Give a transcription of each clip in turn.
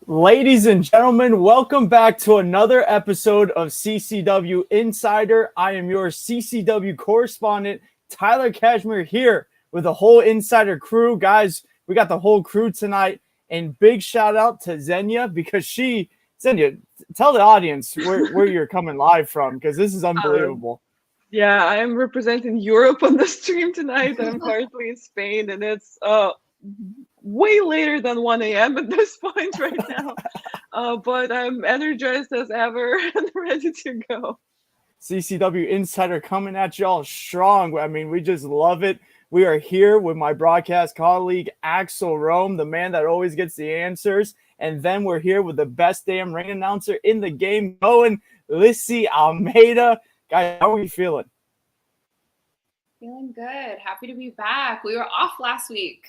Ladies and gentlemen, welcome back to another episode of CCW Insider. I am your CCW correspondent, Tyler Cashmere, here with the whole Insider crew. Guys, we got the whole crew tonight, and big shout out to Xenia because Xenia, tell the audience where you're coming live from because this is unbelievable. Yeah, I'm representing Europe on the stream tonight. I'm currently in Spain, and it's way later than 1 a.m. at this point right now. But I'm energized as ever and ready to go. CCW Insider coming at y'all strong. I mean, we just love it. We are here with my broadcast colleague, Axel Rome, the man that always gets the answers. And then we're here with the best damn ring announcer in the game going, Lissy Almeida. Guys, how are we feeling? Feeling good. Happy to be back. We were off last week.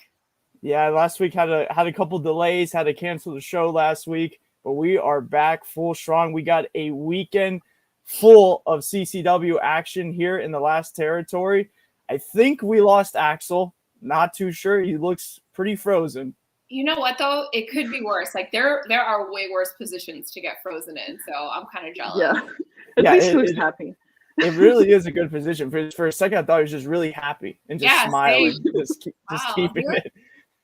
Yeah, last week had a couple delays, had to cancel the show last week, but we are back full strong. We got a weekend full of CCW action here in the last territory. I think we lost Axel. Not too sure. He looks pretty frozen. You know what though? It could be worse. Like there are way worse positions to get frozen in. So I'm kind of jealous. Yeah. At least he looks happy. It really is a good position. For a second, I thought he was just really happy and just smiling, just keeping it.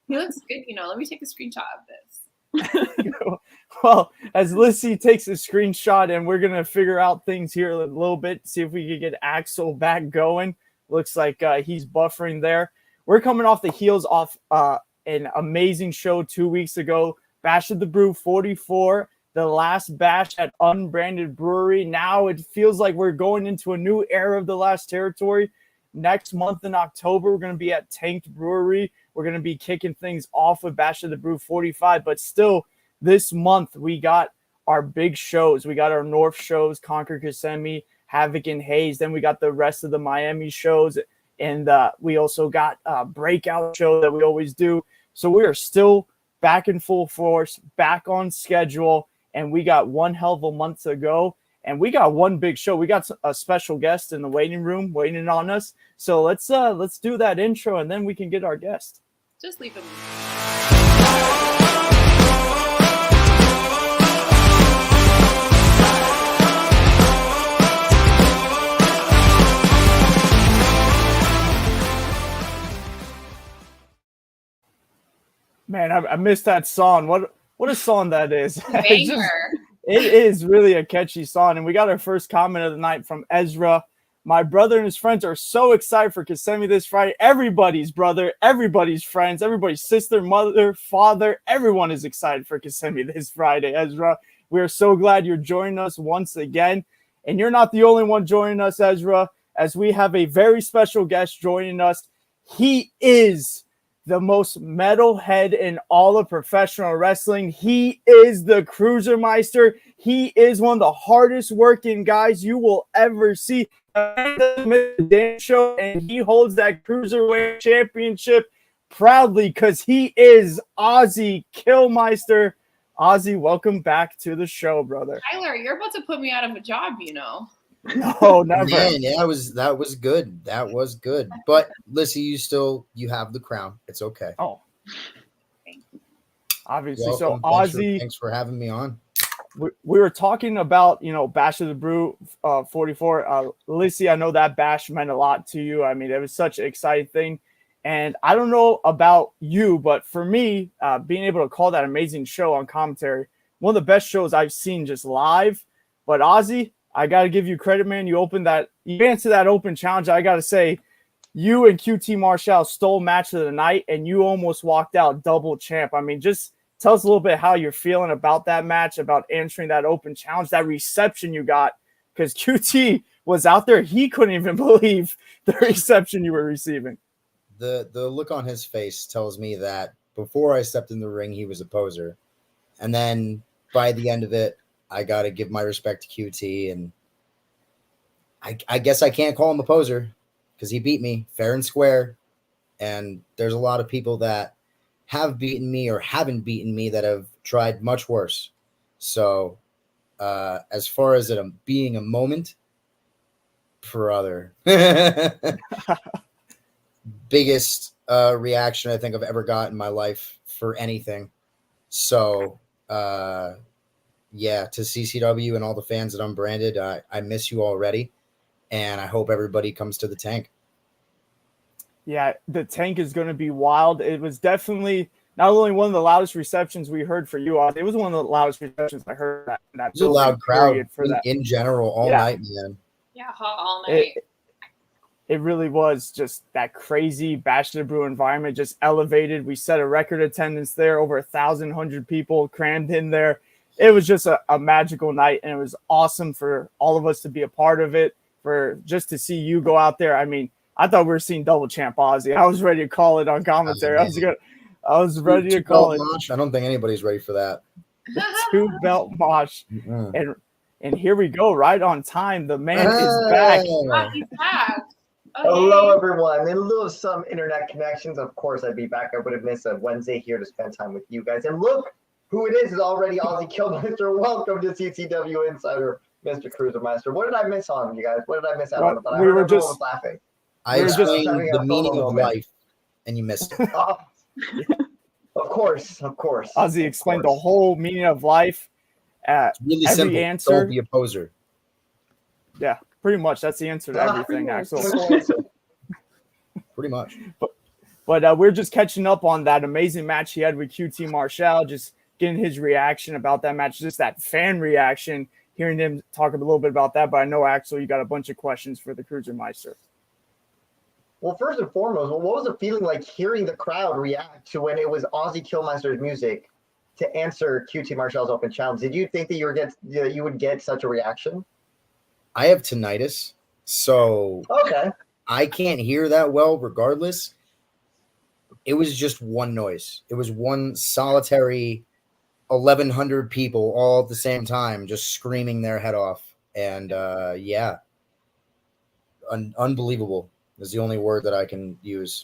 He looks good. Let me take a screenshot of this. Well, as Lissy takes a screenshot, and we're going to figure out things here a little bit, see if we can get Axel back going. Looks like he's buffering there. We're coming off the heels off an amazing show 2 weeks ago. Bash of the Brew 44, the last bash at Unbranded Brewery. Now it feels like we're going into a new era of the last territory. Next month in October, we're going to be at Tanked Brewery. We're going to be kicking things off with Bash of the Brew 45. But still, this month, we got our big shows. We got our North shows, Concord, Kissimmee, Havoc, and Hayes. Then we got the rest of the Miami shows. And we also got a breakout show that we always do. So we are still back in full force, back on schedule. And we got one hell of a month to go. And we got one big show. We got a special guest in the waiting room waiting on us. So let's do that intro, and then we can get our guest. Just leave him. Man, I missed that song. What a song that is. Banger. It is really a catchy song. And we got our first comment of the night from Ezra. My brother and his friends are so excited for Kissimmee this Friday. Everybody's brother, everybody's friends, everybody's sister, mother, father. Everyone is excited for Kissimmee this Friday, Ezra. We are so glad you're joining us once again. And you're not the only one joining us, Ezra, as we have a very special guest joining us. He is the most metalhead in all of professional wrestling. He is the Cruisermeister. He is one of the hardest working guys you will ever see. The show, and he holds that Cruiserweight championship proudly because he is Ozzy Killmeister. Ozzy, welcome back to the show, brother. Tyler, you're about to put me out of a job, No, never. Man, yeah, that was good. That was good. But Lissy, you have the crown. It's okay. Oh, obviously. Welcome. So Ozzy, thanks for having me on. We were talking about, Bash of the Brew 44. Lissy, I know that bash meant a lot to you. I mean, it was such an exciting thing. And I don't know about you, but for me, being able to call that amazing show on commentary, one of the best shows I've seen just live. But Ozzy, I got to give you credit, man. You answered that open challenge. I got to say, you and QT Marshall stole match of the night, and you almost walked out double champ. I mean, just tell us a little bit how you're feeling about that match, about answering that open challenge, that reception you got, because QT was out there. He couldn't even believe the reception you were receiving. The look on his face tells me that before I stepped in the ring, he was a poser. And then by the end of it, I got to give my respect to QT. And I guess I can't call him a poser because he beat me fair and square. And there's a lot of people that have beaten me or haven't beaten me that have tried much worse. So as far as it being a moment, brother, biggest reaction I think I've ever got in my life for anything. So Yeah, to CCW and all the fans that Unbranded, I miss you already, and I hope everybody comes to the tank. Yeah, the tank is going to be wild. It was definitely not only one of the loudest receptions we heard for you, it was one of the loudest receptions I heard in that It was a loud crowd for that. in general all night, man. Yeah, hot all night. It really was just that crazy Bash the Brew environment, just elevated. We set a record attendance there, over 1,100 people crammed in there. It was just a magical night, and it was awesome for all of us to be a part of it, for just to see you go out there. I mean, I thought we were seeing double champ Ozzy. I was ready to call it on commentary. I was ready to call it. Mosh? I don't think anybody's ready for that. The 2-belt mosh. And here we go, right on time. The man is back. He's back. Hello, everyone. In lieu of some internet connections, of course, I'd be back. I would have missed a Wednesday here to spend time with you guys. And look who it is already Ozzy Killmeister. Welcome to CCW Insider, Mr. Cruisermeister. What did I miss on, you guys? What did I miss out on? I heard everyone was laughing. I explained the meaning of life, and you missed it. Of course. Ozzy explained the whole meaning of life. It's really every simple. answer. Don't be a poser. Yeah, pretty much. That's the answer to everything, Axel. Pretty much. But we're just catching up on that amazing match he had with QT Marshall, just getting his reaction about that match, just that fan reaction, hearing him talk a little bit about that. But I know, Axel, you got a bunch of questions for the Cruisermeister. Well, first and foremost, what was the feeling like hearing the crowd react to when it was Ozzy Killmeister's music to answer QT Marshall's open challenge? Did you think that you would get such a reaction? I have tinnitus, so I can't hear that well regardless. It was just one noise. It was one solitary 1,100 people all at the same time just screaming their head off. And unbelievable is the only word that I can use.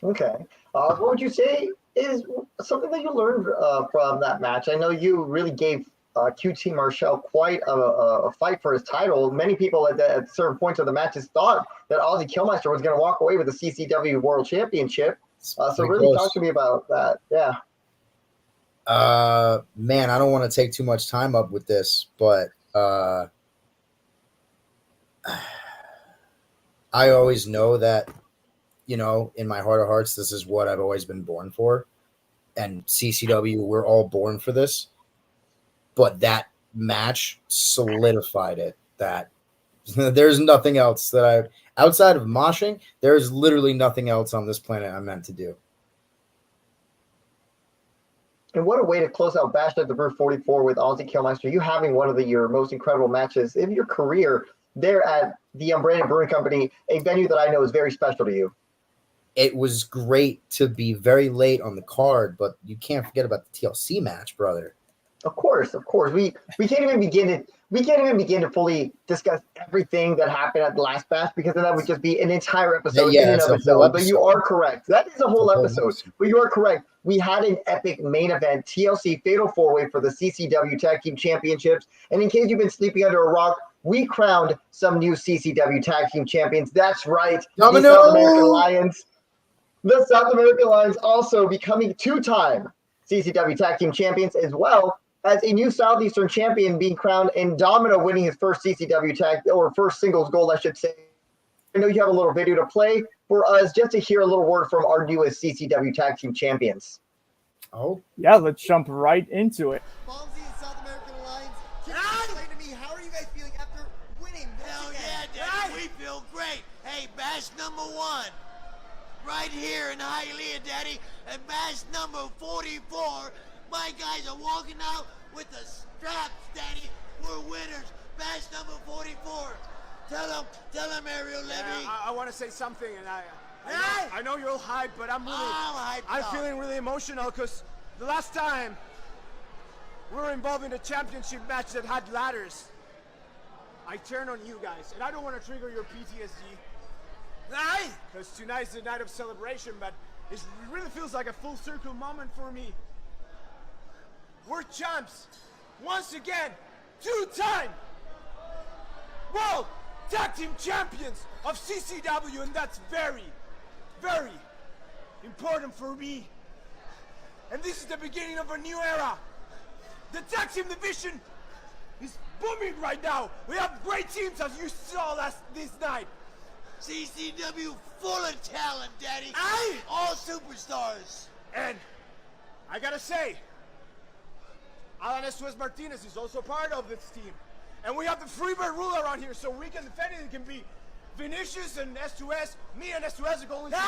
Okay. What would you say is something that you learned from that match? I know you really gave QT Marshall quite a fight for his title. Many people at certain points of the matches thought that Ozzy Killmeister was going to walk away with the CCW World Championship. So really close. Talk to me about that. Yeah. Man, I don't want to take too much time up with this, but I always know that, in my heart of hearts, this is what I've always been born for. And CCW, we're all born for this. But that match solidified it, that there's nothing else that outside of moshing, there's literally nothing else on this planet I'm meant to do. And what a way to close out Bash at the Brew 44 with Ozzy Killmeister. You having one of your most incredible matches in your career there at the Unbranded Brewing Company, a venue that I know is very special to you. It was great to be very late on the card, but you can't forget about the TLC match, brother. Of course. We can't even begin to fully discuss everything that happened at the last Bash, because then that would just be an entire episode in and of itself. But you are correct. That is a whole episode. But you are correct. We had an epic main event, TLC Fatal 4-Way for the CCW Tag Team Championships. And in case you've been sleeping under a rock, we crowned some new CCW Tag Team Champions. That's right. The South American Lions. The South American Lions also becoming 2-time CCW Tag Team Champions, as well as a new Southeastern champion being crowned, and Domino winning his first CCW first singles gold, I should say. I know you have a little video to play for us just to hear a little word from our newest CCW Tag Team Champions. Oh, yeah, let's jump right into it. Bonzi and South American Alliance, can you explain to me, how are you guys feeling after winning? Hell yeah, Daddy, we feel great. Hey, Bash number 1, right here in Hialeah, Daddy, and Bash number 44. My guys are walking out with the straps, Daddy. We're winners. Bash number 44. Tell him, Ariel Levy. I want to say something, and I know you're all hyped, but I'm feeling really emotional, because the last time we were involved in a championship match that had ladders, I turned on you guys, and I don't want to trigger your PTSD. Because tonight's the night of celebration, but it really feels like a full circle moment for me. We're champs, once again, 2-time World Tag Team Champions of CCW, and that's very, very important for me. And this is the beginning of a new era. The tag team division is booming right now. We have great teams, as you saw this night. CCW full of talent, Daddy. All superstars. And I gotta say, Alan S.U.S. Martinez is also part of this team. And we have the freebird rule around here, so we can defend it. It can be Vinicius and S2S, me and S2S are going to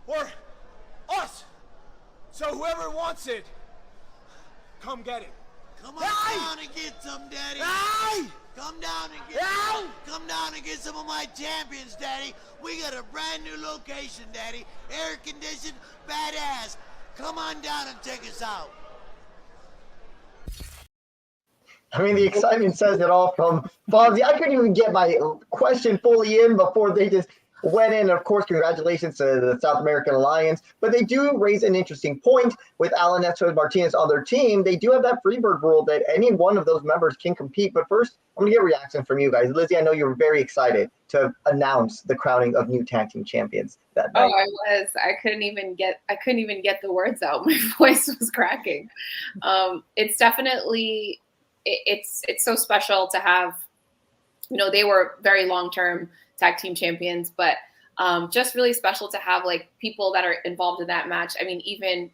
or us. So whoever wants it, come get it. Come on down and get some, Daddy. Come down and get some of my champions, Daddy. We got a brand new location, Daddy. Air conditioned, badass. Come on down and check us out. I mean, the excitement says it all from Fonzie. I couldn't even get my question fully in before they just went in. Of course, congratulations to the South American Alliance. But they do raise an interesting point with Alan S.U.S. Martinez on their team. They do have that freebird rule that any one of those members can compete. But first, I'm going to get a reaction from you guys. Lizzie, I know you were very excited to announce the crowning of new tag team champions that night. Oh, I was. I couldn't even get the words out. My voice was cracking. It's definitely... It's so special to have, they were very long-term tag team champions, but just really special to have like people that are involved in that match. I mean, even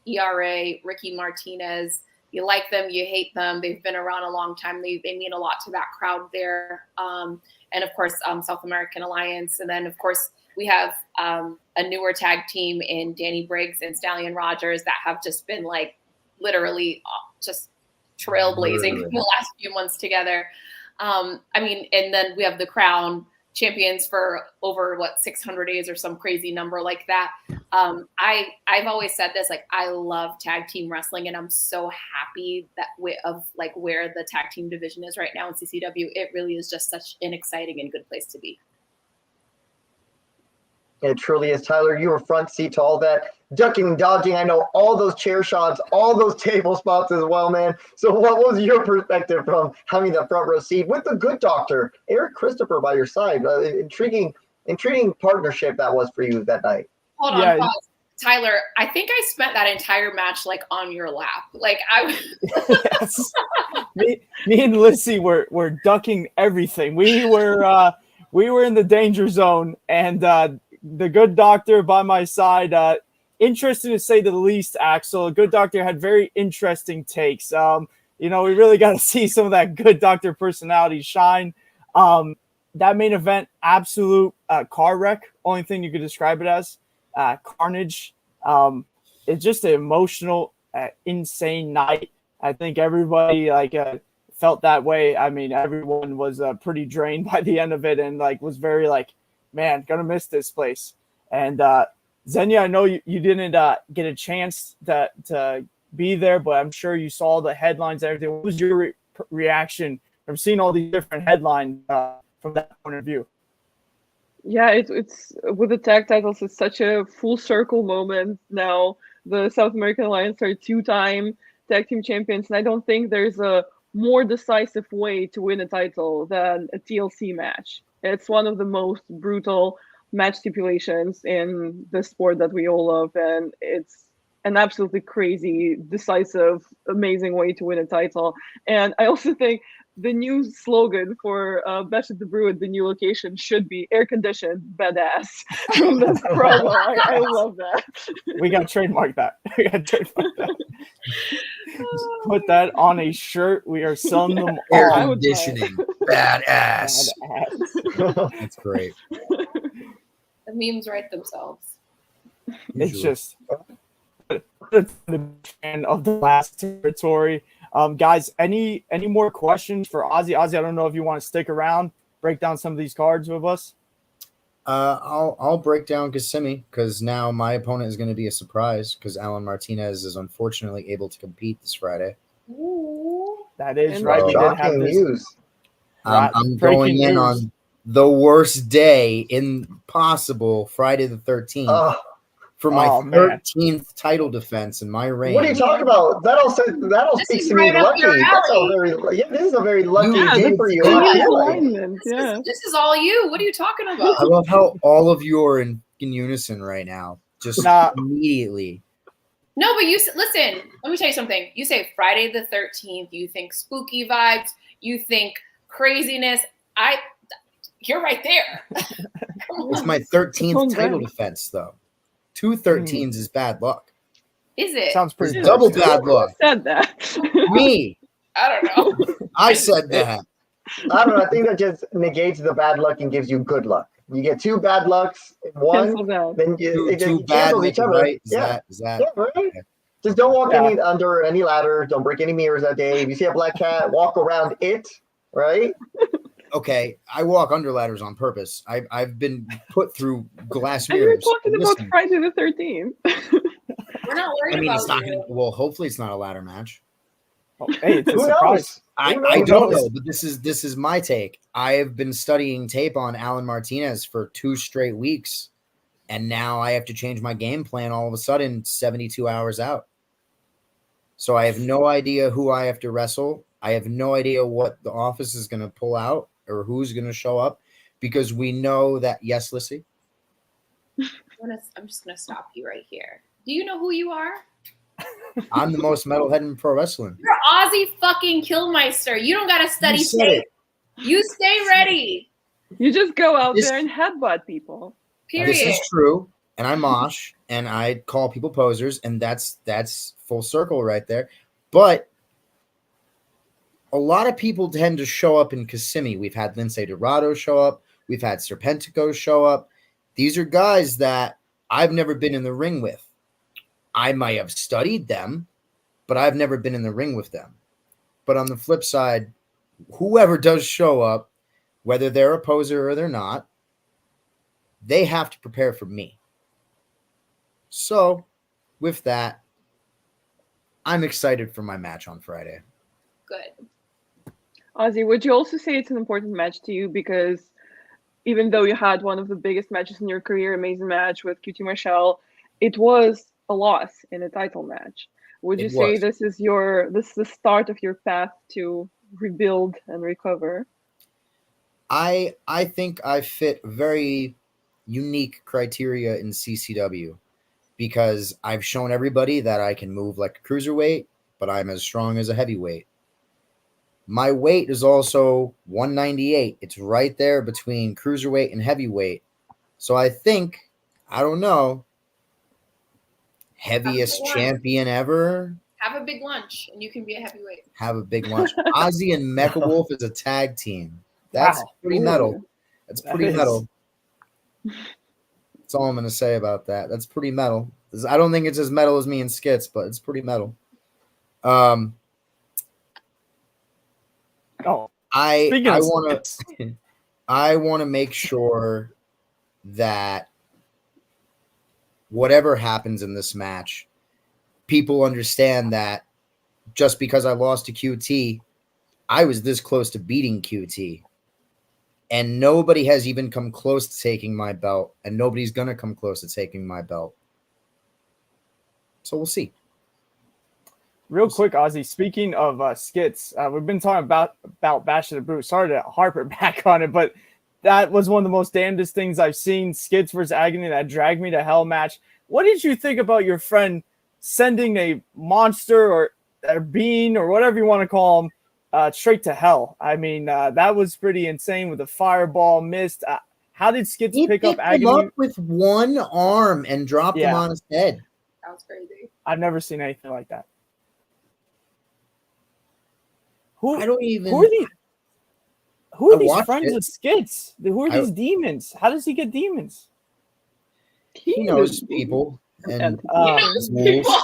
ERA, Ricky Martinez, you like them, you hate them. They've been around a long time. They mean a lot to that crowd there. And of course, South American Alliance. And then of course we have a newer tag team in Danny Briggs and Stallion Rogers that have just been like literally just trailblazing the last few months together. I mean, and then we have the Crown champions for over 600 days or some crazy number like that. I've always said this, like, I love tag team wrestling, and I'm so happy that where the tag team division is right now in CCW. It really is just such an exciting and good place to be. It truly is. Tyler, you were front seat to all that. Ducking and dodging. I know all those chair shots, all those table spots as well, man. So what was your perspective from having the front row seat with the good doctor, Eric Christopher, by your side? Intriguing partnership that was for you that night. Hold on, pause. Tyler, I think I spent that entire match on your lap. Yes. me and Lissy were ducking everything. We were in the danger zone, and the good doctor by my side. Interesting to say the least, Axel. Good doctor had very interesting takes. We really got to see some of that good doctor personality shine. That main event, absolute car wreck. Only thing you could describe it as. Carnage. It's just an emotional, insane night. I think everybody felt that way. I mean, everyone was pretty drained by the end of it, and was very man, gonna miss this place. And Xenia, I know you didn't get a chance to be there, but I'm sure you saw the headlines and everything. What was your reaction from seeing all these different headlines from that point of view? Yeah, it's with the tag titles, it's such a full circle moment now. The South American Alliance are 2-time tag team champions, and I don't think there's a more decisive way to win a title than a TLC match. It's one of the most brutal match stipulations in the sport that we all love, and it's an absolutely crazy, decisive, amazing way to win a title. And I also think the new slogan for Bash at the Brew at the new location should be air conditioned badass from this promo. I love that. We got to trademark that. Just put that on a shirt. We are selling them all. Air conditioning badass. That's great. The memes write themselves. It's just the fan of the last territory. Guys, any more questions for Ozzy? Ozzy, I don't know if you want to stick around, break down some of these cards with us. I'll break down Kissimmee, because now my opponent is going to be a surprise, because Alan Martinez is unfortunately able to compete this Friday. Ooh. That is right. We did have this news. I'm going in on the worst day possible, Friday the 13th, for my 13th title defense in my reign. What are you talking about? That'll speak to me lucky. This is a very lucky day for you. This is all you. What are you talking about? I love how all of you are in unison right now. just immediately. No, but listen. Let me tell you something. You say Friday the 13th. You think spooky vibes. You think craziness. You're right there. It's my 13th title defense, though. 2 13s is bad luck. Is it? Sounds pretty. Double bad luck. Who said that? Me. I don't know. I said that. I don't know. I think that just negates the bad luck and gives you good luck. You get 2 bad lucks in one, then it just cancels each other. Right? Is Yeah, that right. Okay. Just don't walk under any ladders. Don't break any mirrors that day. If you see a black cat, walk around it. Right? Okay, I walk under ladders on purpose. I've been put through glass And mirrors. you're talking about Friday the 13th. We're not worried about it's not you. well, hopefully it's not a ladder match. Oh, hey, it's a Who surprise. knows? I don't know, but this is my take. I have been studying tape on Alan Martinez for 2 straight weeks, and now I have to change my game plan all of a sudden 72 hours out. So I have no idea who I have to wrestle. I have no idea what the office is going to pull out or who's going to show up, because we know that. Yes, Lissy? I'm just going to stop you right here. Do you know who you are? I'm the most metalhead in pro wrestling. You're Ozzy fucking Killmeister. You don't got to study tape. You stay ready. You just go out there and headbutt people. Period. This is true. And I mosh and I call people posers, and that's full circle right there. But a lot of people tend to show up in Kissimmee. We've had Lince Dorado show up. We've had Serpentico show up. These are guys that I've never been in the ring with. I might have studied them, but I've never been in the ring with them. But on the flip side, whoever does show up, whether they're a poser or they're not, they have to prepare for me. So, with that, I'm excited for my match on Friday. Good. Ozzy, would you also say it's an important match to you? Because even though you had one of the biggest matches in your career, amazing match with QT Marshall, it was a loss in a title match. Would you say this is the start of your path to rebuild and recover? I think I fit very unique criteria in CCW, because I've shown everybody that I can move like a cruiserweight, but I'm as strong as a heavyweight. My weight is also 198. It's right there between cruiserweight and heavyweight. So I think, I don't know, heaviest champion ever. Have a big lunch and you can be a heavyweight. Have a big lunch. Ozzy and Mecha Wolf is a tag team. That's pretty metal. That's pretty metal. That's all I'm going to say about that. That's pretty metal. I don't think it's as metal as me and Skits, but it's pretty metal. I want to make sure that whatever happens in this match, people understand that just because I lost to QT, I was this close to beating QT. And nobody has even come close to taking my belt, and nobody's going to come close to taking my belt. So we'll see. Real quick, Ozzy, speaking of skits, we've been talking about Bash of the Brute. Sorry to harper back on it, but that was one of the most damnedest things I've seen. Skits versus Agony, that Drag Me to Hell match. What did you think about your friend sending a monster or a being or whatever you want to call him straight to hell? I mean, that was pretty insane with the fireball missed. How did Skits pick up Agony? Him up with one arm and dropped him on his head. That was crazy. I've never seen anything like that. Who are these friends of Skits? Who are these demons? How does he get demons? He knows people. And he knows people.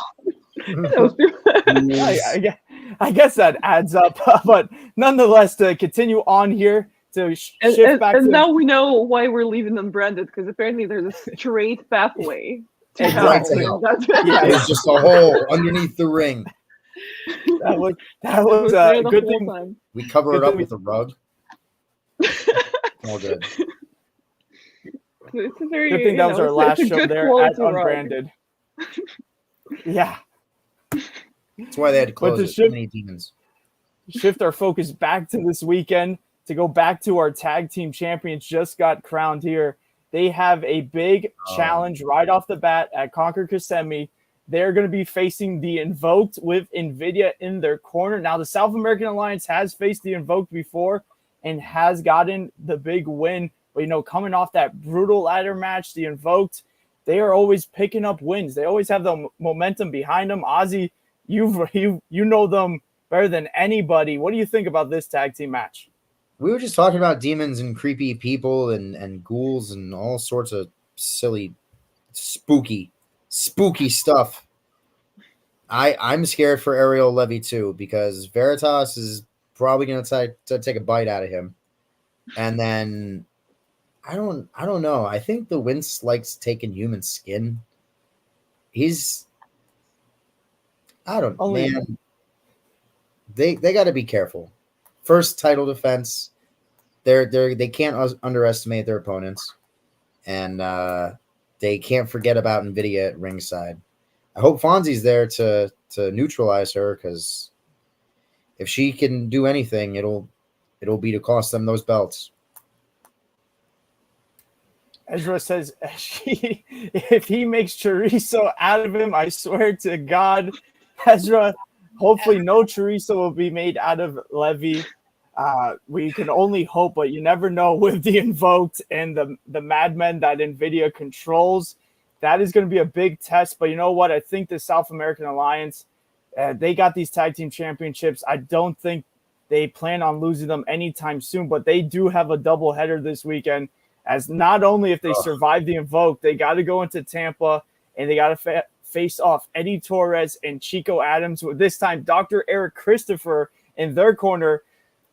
I guess that adds up. But nonetheless, to continue on here, to shift back. And now we know why we're leaving unbranded, because apparently there's a straight pathway to hell. There's just a hole underneath the ring. That was a good thing. Time. We cover it up with a rug. All good. It's a very good thing that was our last show there at Unbranded. Yeah. That's why they had to close it. Too many demons. Shift our focus back to this weekend to go back to our tag team champions just got crowned here. they have a big challenge right off the bat at Conquer Kissimmee. They're going to be facing the Invoked with NVIDIA in their corner. Now, the South American Alliance has faced the Invoked before and has gotten the big win. But, coming off that brutal ladder match, the Invoked, they are always picking up wins. They always have the momentum behind them. Ozzy, you know them better than anybody. What do you think about this tag team match? We were just talking about demons and creepy people and ghouls and all sorts of silly, spooky stuff. I'm scared for Ariel Levy too, because Veritas is probably going to take a bite out of him. And then I don't know. I think the Wince likes taking human skin. Man. They got to be careful. First title defense. They can't underestimate their opponents, and they can't forget about NVIDIA at ringside. I hope Fonzie's there to neutralize her, because if she can do anything, it'll be to cost them those belts. Ezra says, if he makes chorizo out of him, I swear to God, Ezra, hopefully no chorizo will be made out of Levy. We can only hope, but you never know with the Invoked and the madmen that NVIDIA controls. That is going to be a big test. But you know what? I think the South American Alliance, they got these tag team championships. I don't think they plan on losing them anytime soon, but they do have a doubleheader this weekend, as not only if they survive the Invoked, they got to go into Tampa and they got to face off Eddie Torres and Chico Adams, with this time Dr. Eric Christopher in their corner.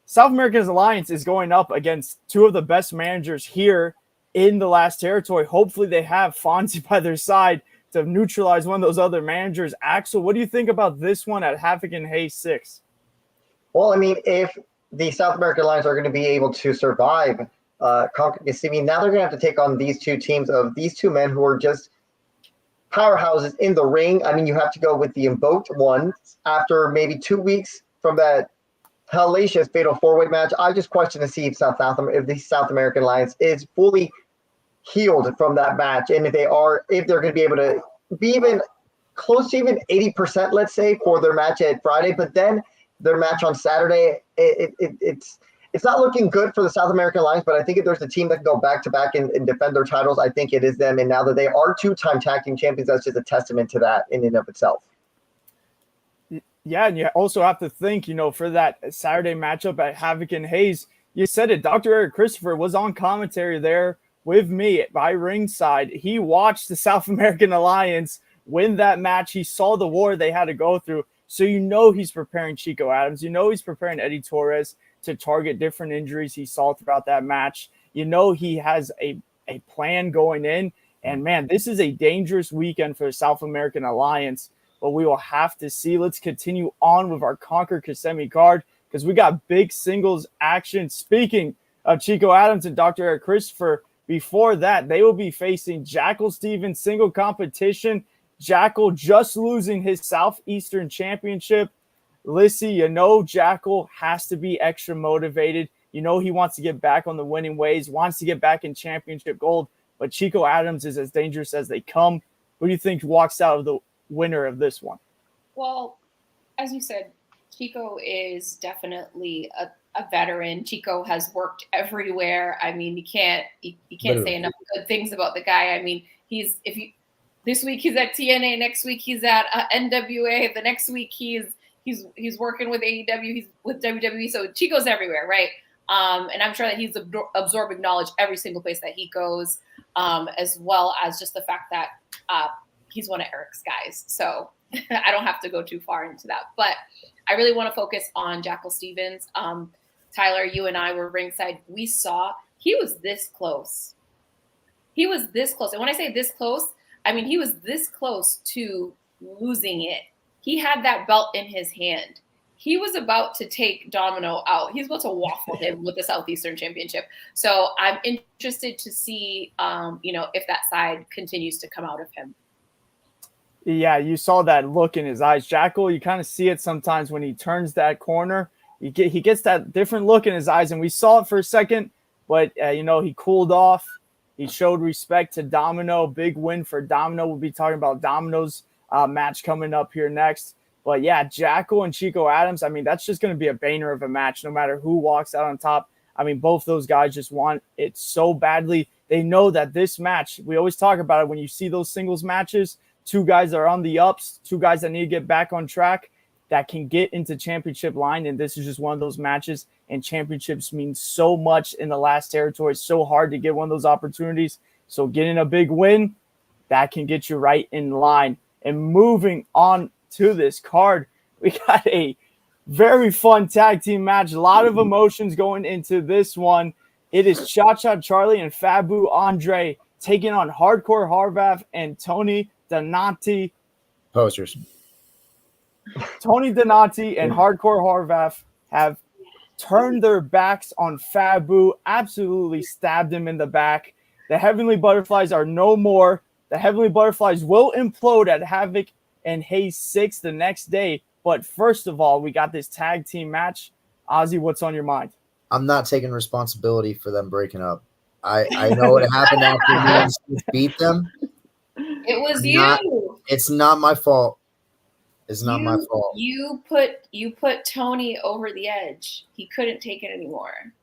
South American Alliance is going up against two of the best managers here in the last territory. Hopefully they have Fonzie by their side to neutralize one of those other managers. Axel, what do you think about this one at Havoc and Hayes 6? Well, I mean, if the South American Alliance are going to be able to survive Conquer Kissimmee, now they're going to have to take on these two teams of these two men who are just powerhouses in the ring. I mean, you have to go with the Invoked one after maybe 2 weeks from that hellacious fatal four-way match. I just question to see if the South American Alliance is fully healed from that match, and if they're going to be able to be even close to even 80%, let's say, for their match at Friday. But then their match on Saturday, it's not looking good for the South American Alliance. But I think if there's a team that can go back to back and defend their titles, I think it is them. And now that they are 2-time tag team champions, that's just a testament to that in and of itself. Yeah, and you also have to think, for that Saturday matchup at Havoc and Hayes, you said it, Dr. Eric Christopher was on commentary there with me by ringside. He watched the South American Alliance win that match. He saw the war they had to go through. So he's preparing Chico Adams. He's preparing Eddie Torres to target different injuries he saw throughout that match. He has a plan going in. And, man, this is a dangerous weekend for the South American Alliance. But we will have to see. Let's continue on with our Conquer Kissimmee card, because we got big singles action. Speaking of Chico Adams and Dr. Eric Christopher, before that, they will be facing Jackal Stevens single competition. Jackal just losing his Southeastern Championship. Lissy, Jackal has to be extra motivated. He wants to get back on the winning ways, wants to get back in championship gold. But Chico Adams is as dangerous as they come. Who do you think walks out of the winner of this one? Well, as you said, Chico is definitely a veteran. Chico has worked everywhere. I mean, you can't say enough good things about the guy. I mean, this week he's at TNA, next week he's at NWA, the next week he's working with AEW, he's with WWE. So Chico's everywhere, right? And I'm sure that he's absorbing knowledge every single place that he goes, as well as just the fact that he's one of Eric's guys. So I don't have to go too far into that. But I really want to focus on Jackal Stevens. Tyler, you and I were ringside. We saw he was this close. He was this close. And when I say this close, I mean he was this close to losing it. He had that belt in his hand. He was about to take Domino out. He's about to waffle him with the Southeastern Championship. So I'm interested to see, if that side continues to come out of him. Yeah, you saw that look in his eyes. Jackal, you kind of see it sometimes when he turns that corner. He gets that different look in his eyes, and we saw it for a second, but, he cooled off, He showed respect to Domino. Big win for Domino. We'll be talking about Domino's match coming up here next. But yeah, Jackal and Chico Adams, I mean, that's just going to be a banger of a match no matter who walks out on top. I mean, both those guys just want it so badly. They know that this match, we always talk about it, when you see those singles matches, two guys are on the ups, two guys that need to get back on track that can get into championship line. And this is just one of those matches. And championships mean so much in the last territory. It's so hard to get one of those opportunities. So getting a big win, that can get you right in line. And moving on to this card, we got a very fun tag team match. A lot of emotions going into this one. It is Cha-Cha Charlie and Fabu Andre taking on Hardcore Harvath and Tony Donati. Posers. Tony Donati and Hardcore Harvath have turned their backs on Fabu, absolutely stabbed him in the back. The Heavenly Butterflies are no more. The Heavenly Butterflies will implode at Havoc and Hayes 6 the next day. But first of all, we got this tag team match. Ozzy, what's on your mind? I'm not taking responsibility for them breaking up. I know what happened after me and Steve beat them. It was you. It's not my fault. It's not my fault. You put Tony over the edge. He couldn't take it anymore.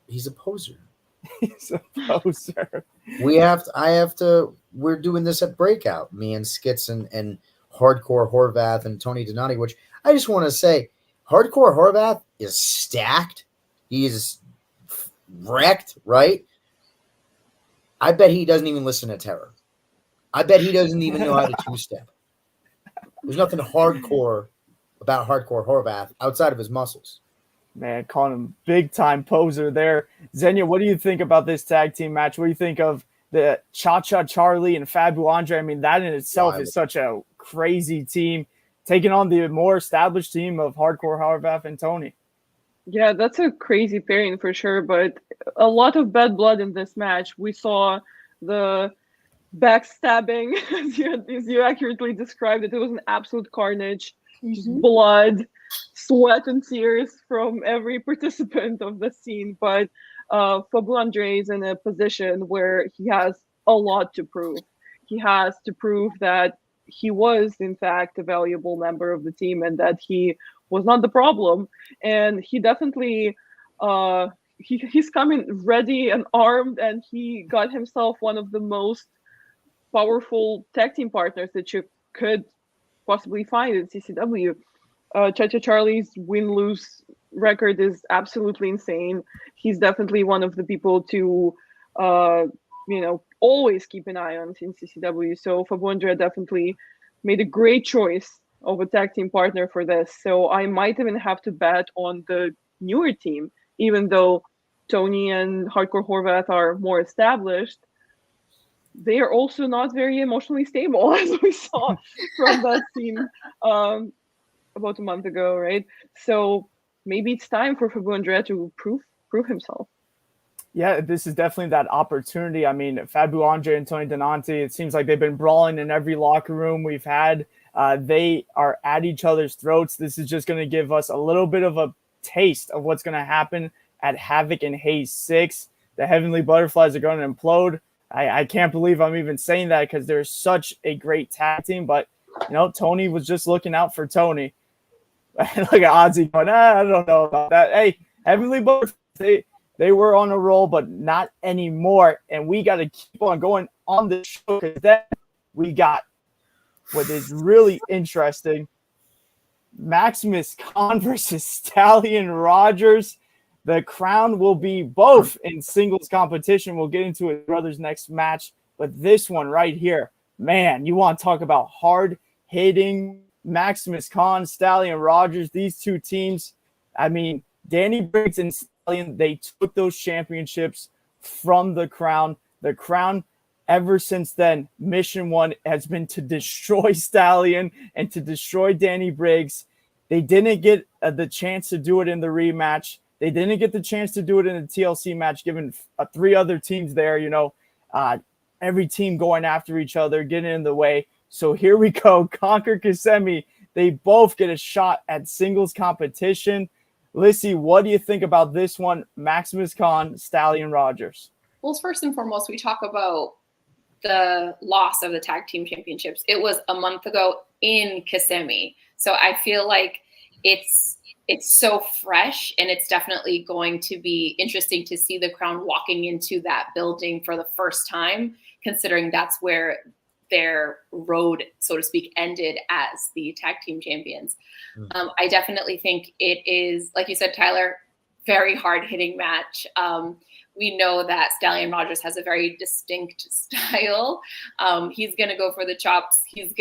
He's a poser. He's a poser. We're doing this at Breakout, me and Skits and Hardcore Horvath and Tony Donati, which I just want to say, Hardcore Horvath is stacked. He is wrecked, right? I bet he doesn't even listen to Terror. I bet he doesn't even know how to two-step. There's nothing hardcore about Hardcore Horvath outside of his muscles. Man, calling him big-time poser there. Xenia, what do you think about this tag team match? What do you think of the Cha-Cha Charlie and Fabu Andre? I mean, that in itself is such a crazy team, taking on the more established team of Hardcore Harvath and Tony. Yeah, that's a crazy pairing for sure, but a lot of bad blood in this match. We saw the backstabbing, as you accurately described it. It was an absolute carnage. Just blood, sweat, and tears from every participant of the scene. But Fabu Andre is in a position where he has a lot to prove. He has to prove that he was, in fact, a valuable member of the team and that he was not the problem. And he definitely, he's coming ready and armed, and he got himself one of the most powerful tag team partners that you could possibly find in CCW. Cha-Cha Charlie's win-lose record is absolutely insane. He's definitely one of the people to, always keep an eye on in CCW. So Fabu Andre definitely made a great choice of a tag team partner for this. So I might even have to bet on the newer team, even though Tony and Hardcore Horvath are more established. They are also not very emotionally stable, as we saw from that scene about a month ago, right? So maybe it's time for Fabu Andre to prove himself. Yeah, this is definitely that opportunity. I mean, Fabu Andre and Tony Donati, it seems like they've been brawling in every locker room we've had. They are at each other's throats. This is just going to give us a little bit of a taste of what's going to happen at Havoc and Hayes 6. The Heavenly Butterflies are going to implode. I can't believe I'm even saying that because they're such a great tag team. But, Tony was just looking out for Tony. Look at Ozzy going, I don't know about that. Hey, Heavenly Butterflies, they were on a roll, but not anymore. And we got to keep on going on this show because then we got what is really interesting. Maximus Khan versus Stallion Rogers. The crown will be both in singles competition. We'll get into his brother's next match. But this one right here, man, you want to talk about hard-hitting Maximus Khan, Stallion Rogers, these two teams. I mean, Danny Briggs and Stallion, they took those championships from the crown. The crown, ever since then, mission one has been to destroy Stallion and to destroy Danny Briggs. They didn't get the chance to do it in the rematch. They didn't get the chance to do it in the TLC match, given 3 other teams there, every team going after each other, getting in the way. So here we go. Conquer Kissimmee. They both get a shot at singles competition. Lissy, what do you think about this one? Maximus Khan, Stallion Rogers. Well, first and foremost, we talk about the loss of the tag team championships. It was a month ago in Kissimmee. So I feel like it's so fresh, and it's definitely going to be interesting to see the Crown walking into that building for the first time, considering that's where their road, so to speak, ended as the tag team champions. I definitely think it is, like you said, Tyler, very hard hitting match. We know that Stallion Rogers has a very distinct style. He's going to go for the chops. He's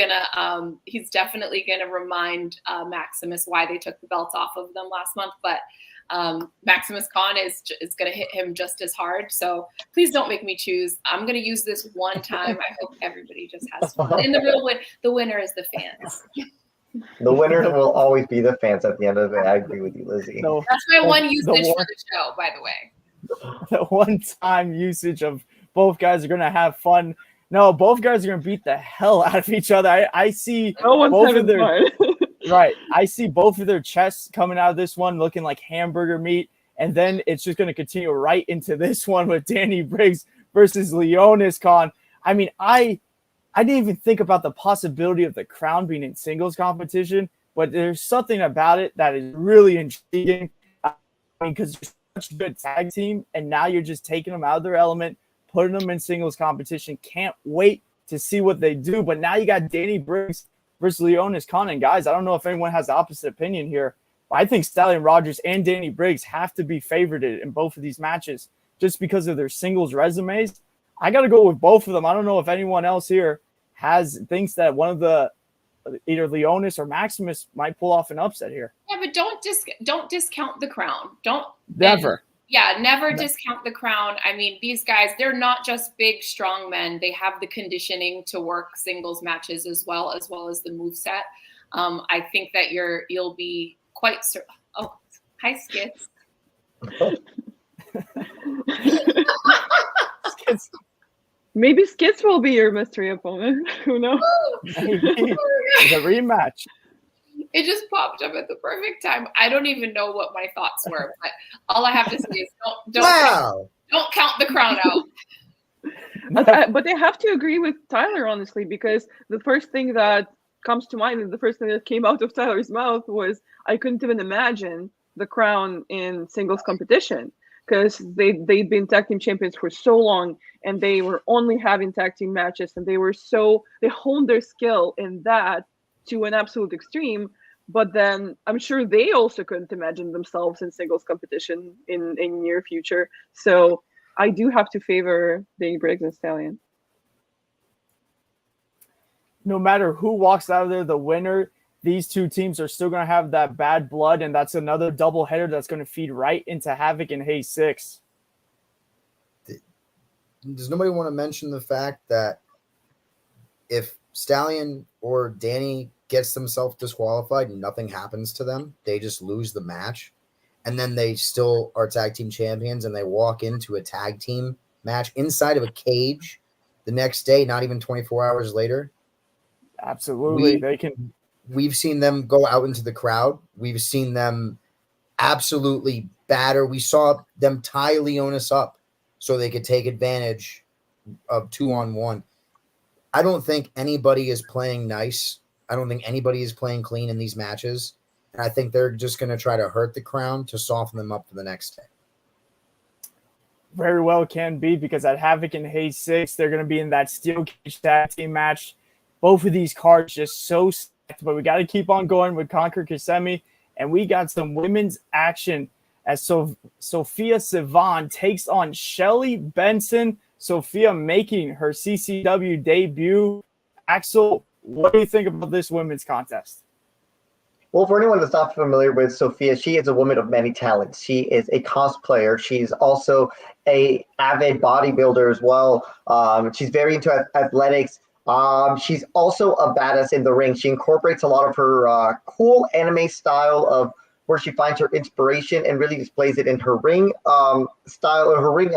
definitely going to remind Maximus why they took the belts off of them last month. But Maximus Khan is going to hit him just as hard. So please don't make me choose. I'm going to use this one time. I hope everybody just has fun. And the winner is the fans. The winners will always be the fans at the end of the day. I agree with you, Lizzie. No, that's my one usage for the show, by the way. The one-time usage of both guys are going to have fun. No, both guys are going to beat the hell out of each other. I see both of their right. I see both of their chests coming out of this one looking like hamburger meat, and then it's just going to continue right into this one with Danny Briggs versus Leonis Khan. I mean, I didn't even think about the possibility of the Crown being in singles competition, but there's something about it that is really intriguing. I mean, because you're such a good tag team, and now you're just taking them out of their element, putting them in singles competition. Can't wait to see what they do. But now you got Danny Briggs versus Leonis Khan. And guys, I don't know if anyone has the opposite opinion here, but I think Stallion Rogers and Danny Briggs have to be favorited in both of these matches just because of their singles resumes. I got to go with both of them. I don't know if anyone else here thinks that one of the either Leonis or Maximus might pull off an upset here. Yeah, but don't discount the Crown. Never Discount the Crown. I mean, these guys, they're not just big, strong men. They have the conditioning to work singles matches as well as the moveset. I think that you'll be quite. Oh, hi, Skits. Skits. Maybe Skits will be your mystery opponent. Who knows? Maybe. It's a rematch. It just popped up at the perfect time. I don't even know what my thoughts were, but all I have to say is don't count the Crown out. But I have to agree with Tyler, honestly, because the first thing that comes to mind and the first thing that came out of Tyler's mouth was I couldn't even imagine the Crown in singles competition, because they'd been tag team champions for so long, and they were only having tag team matches, and they honed their skill in that to an absolute extreme. But then I'm sure they also couldn't imagine themselves in singles competition in near future. So I do have to favor Danny Briggs and Stallion. No matter who walks out of there, the winner, these two teams are still going to have that bad blood, and that's another doubleheader that's going to feed right into Havoc and Hayes 6. Does nobody want to mention the fact that if Stallion or Danny gets themselves disqualified and nothing happens to them, they just lose the match, and then they still are tag team champions, and they walk into a tag team match inside of a cage the next day, not even 24 hours later? Absolutely. We've seen them go out into the crowd. We've seen them absolutely batter. We saw them tie Leonis up so they could take advantage of 2-on-1. I don't think anybody is playing nice. I don't think anybody is playing clean in these matches. And I think they're just going to try to hurt the Crown to soften them up for the next day. Very well can be, because at Havoc and Hayes 6, they're going to be in that steel cage tag team match. Both of these cards just so stacked, but we got to keep on going with Conquer Kissimmee. And we got some women's action as Sophia Sivan takes on Shelly Benson. Sophia making her CCW debut. Axel, what do you think about this women's contest? Well, for anyone that's not familiar with Sophia, she is a woman of many talents. She is a cosplayer. She's also a avid bodybuilder as well. She's very into athletics. She's also a badass in the ring. She incorporates a lot of her cool anime style of where she finds her inspiration and really displays it in her ring style, or her ring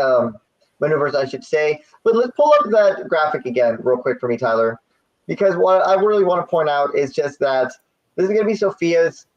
maneuvers, I should say. But let's pull up that graphic again real quick for me, Tyler, because what I really want to point out is just that this is going to be Sophia's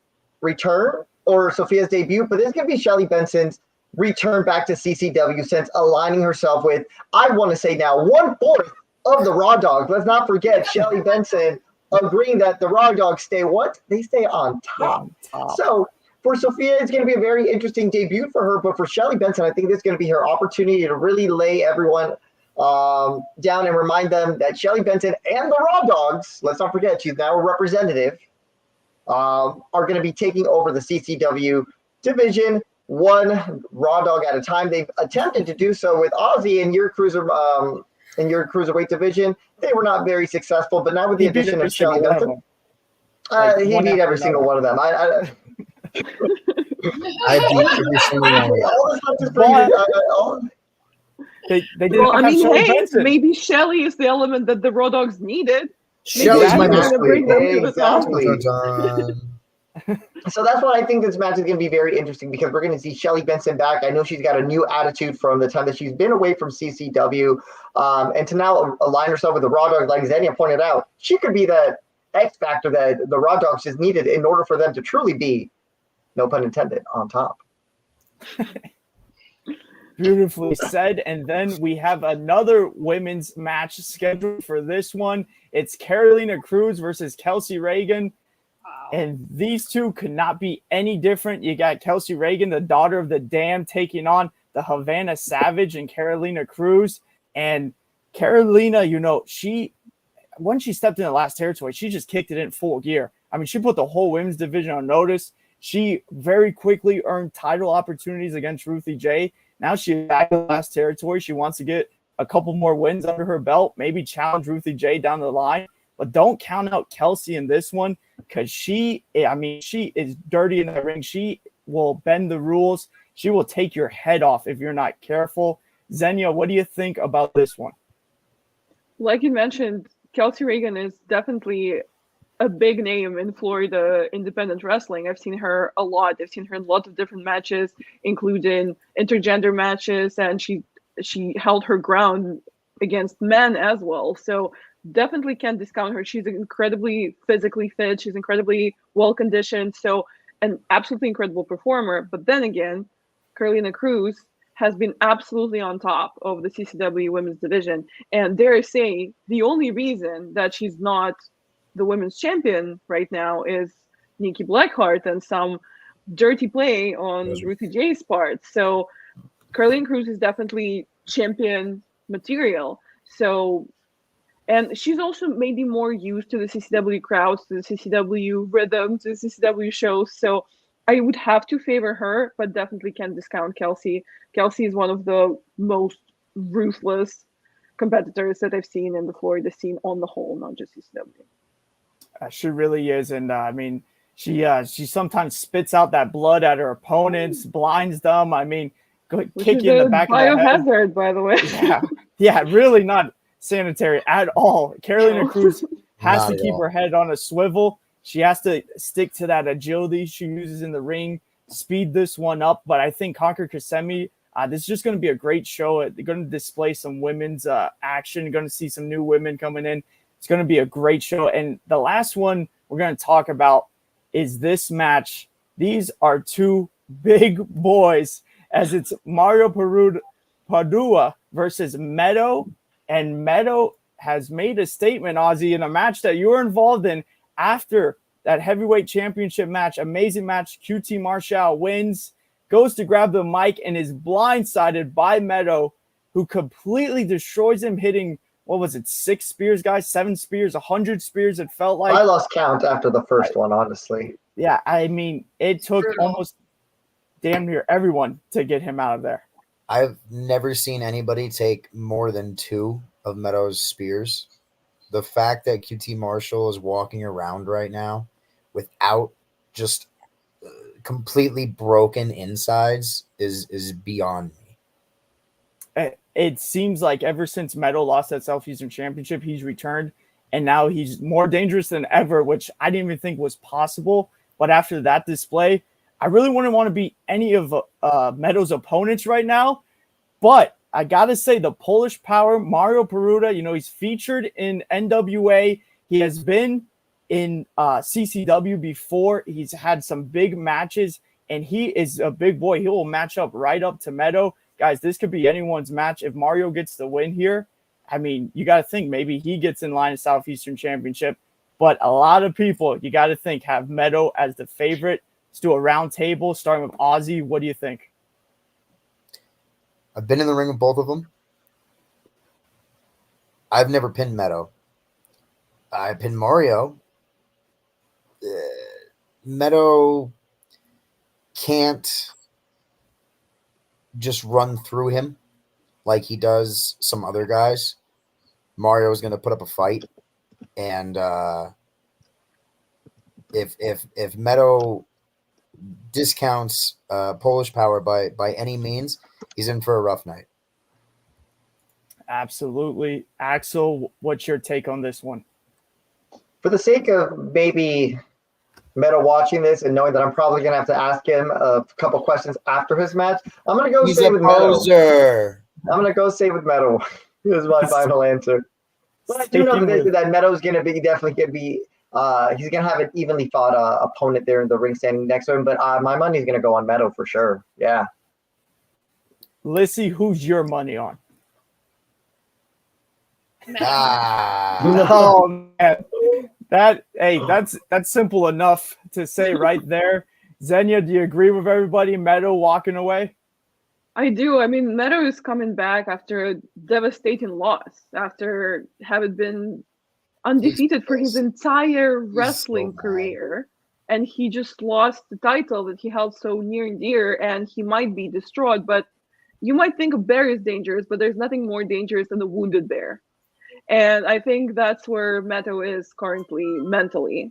return or Sophia's debut, but this is going to be Shelly Benson's return back to CCW since aligning herself with, I want to say now, 1/4 of the Raw Dogs. Let's not forget Shelly Benson agreeing that the Raw Dogs stay what? They stay on top. So for Sophia, it's going to be a very interesting debut for her. But for Shelly Benson, I think this is going to be her opportunity to really lay everyone down and remind them that Shelly Benson and the Raw Dogs, let's not forget, she's now a representative, are going to be taking over the CCW division, one Raw Dog at a time. They've attempted to do so with Ozzy in your cruiserweight division. They were not very successful, but now with the addition of Shelly Benson, he beat every single one of them. I beat every single one. They didn't Well, I mean, Shelly hey, Benson. maybe Shelly is the element that the Raw Dogs needed. Shelly's my Exactly. mystery. So that's why I think this match is going to be very interesting, because we're going to see Shelly Benson back. I know she's got a new attitude from the time that she's been away from CCW, and to now align herself with the Raw Dogs, like Xenia pointed out, she could be that X factor that the Raw Dogs just needed in order for them to truly be, no pun intended, on top. Beautifully said. And then we have another women's match scheduled for this one. It's Carolina Cruz versus Kelsey Reagan. Wow. And these two could not be any different. You got Kelsey Reagan, the daughter of the Dam, taking on the Havana Savage and Carolina Cruz. And Carolina, when she stepped in the last territory, she just kicked it in full gear. I mean, she put the whole women's division on notice. She very quickly earned title opportunities against Ruthie J. Now she's back in the last territory. She wants to get a couple more wins under her belt, maybe challenge Ruthie J down the line. But don't count out Kelsey in this one, because she is dirty in the ring. She will bend the rules. She will take your head off if you're not careful. Xenia, what do you think about this one? Like you mentioned, Kelsey Reagan is definitely a big name in Florida independent wrestling. I've seen her a lot. I've seen her in a lot of different matches, including intergender matches, and she held her ground against men as well. So definitely can't discount her. She's incredibly physically fit. She's incredibly well conditioned. So an absolutely incredible performer. But then again, Carolina Cruz has been absolutely on top of the CCW women's division. And dare I say, the only reason that she's not the women's champion right now is Nikki Blackheart and some dirty play on Ruthie J's part. So Carolina Cruz is definitely champion material. So, and she's also maybe more used to the CCW crowds, to the CCW rhythm, to the CCW shows. So I would have to favor her, but definitely can't discount Kelsey. Kelsey is one of the most ruthless competitors that I've seen in the Florida scene on the whole, not just CCW. She really is. And she sometimes spits out that blood at her opponents, blinds them. Kick you in the back of the head. Biohazard, by the way. Yeah, really not sanitary at all. Carolina Cruz has to keep her head on a swivel. She has to stick to that agility she uses in the ring, speed this one up. But I think Conquer Kissimmee, this is just going to be a great show. They're going to display some women's action. You're going to see some new women coming in. It's going to be a great show. And the last one we're going to talk about is this match. These are two big boys, as it's Mario Padua versus Meadow. And Meadow has made a statement, Ozzy, in a match that you were involved in after that heavyweight championship match. Amazing match. QT Marshall wins, goes to grab the mic, and is blindsided by Meadow, who completely destroys him, hitting, 6 spears, guys? 7 spears, 100 spears, it felt like. I lost count after the first one, honestly. Yeah, it took almost damn near everyone to get him out of there. I've never seen anybody take more than 2 of Meadows' spears. The fact that QT Marshall is walking around right now without just completely broken insides is beyond me. It seems like ever since Meadow lost that Southeastern Championship, he's returned, and now he's more dangerous than ever, which I didn't even think was possible. But after that display, I really wouldn't want to be any of Meadows' opponents right now. But I got to say, the Polish Power, Mario Peruta, he's featured in NWA. He has been in CCW before. He's had some big matches and he is a big boy. He will match up right up to Meadow. Guys, this could be anyone's match. If Mario gets the win here, I mean, you got to think maybe he gets in line of Southeastern Championship. But a lot of people, you got to think, have Meadow as the favorite. Let's do a round table, starting with Ozzy. What do you think? I've been in the ring with both of them. I've never pinned Meadow. I pinned Mario. Meadow can't just run through him like he does some other guys. Mario is going to put up a fight, and if Meadow discounts Polish Power by any means, he's in for a rough night. Absolutely. Axel, what's your take on this one? For the sake of maybe Meadow watching this and knowing that I'm probably going to have to ask him a couple questions after his match, I'm going to go stay with Meadow. I'm going to go stay with Meadow. Here's my final answer. But I do know that Meadow's going to be definitely going to be he's going to have an evenly fought opponent there in the ring standing next to him. But my money's going to go on Meadow for sure. Yeah. Lissy, who's your money on? No, man. That's simple enough to say right there. Xenia, do you agree with everybody? Meadow walking away? I do. I mean, Meadow is coming back after a devastating loss, after having been undefeated for his entire wrestling career. And he just lost the title that he held so near and dear, and he might be destroyed. But you might think a bear is dangerous, but there's nothing more dangerous than a wounded bear. And I think that's where Meadow is currently mentally.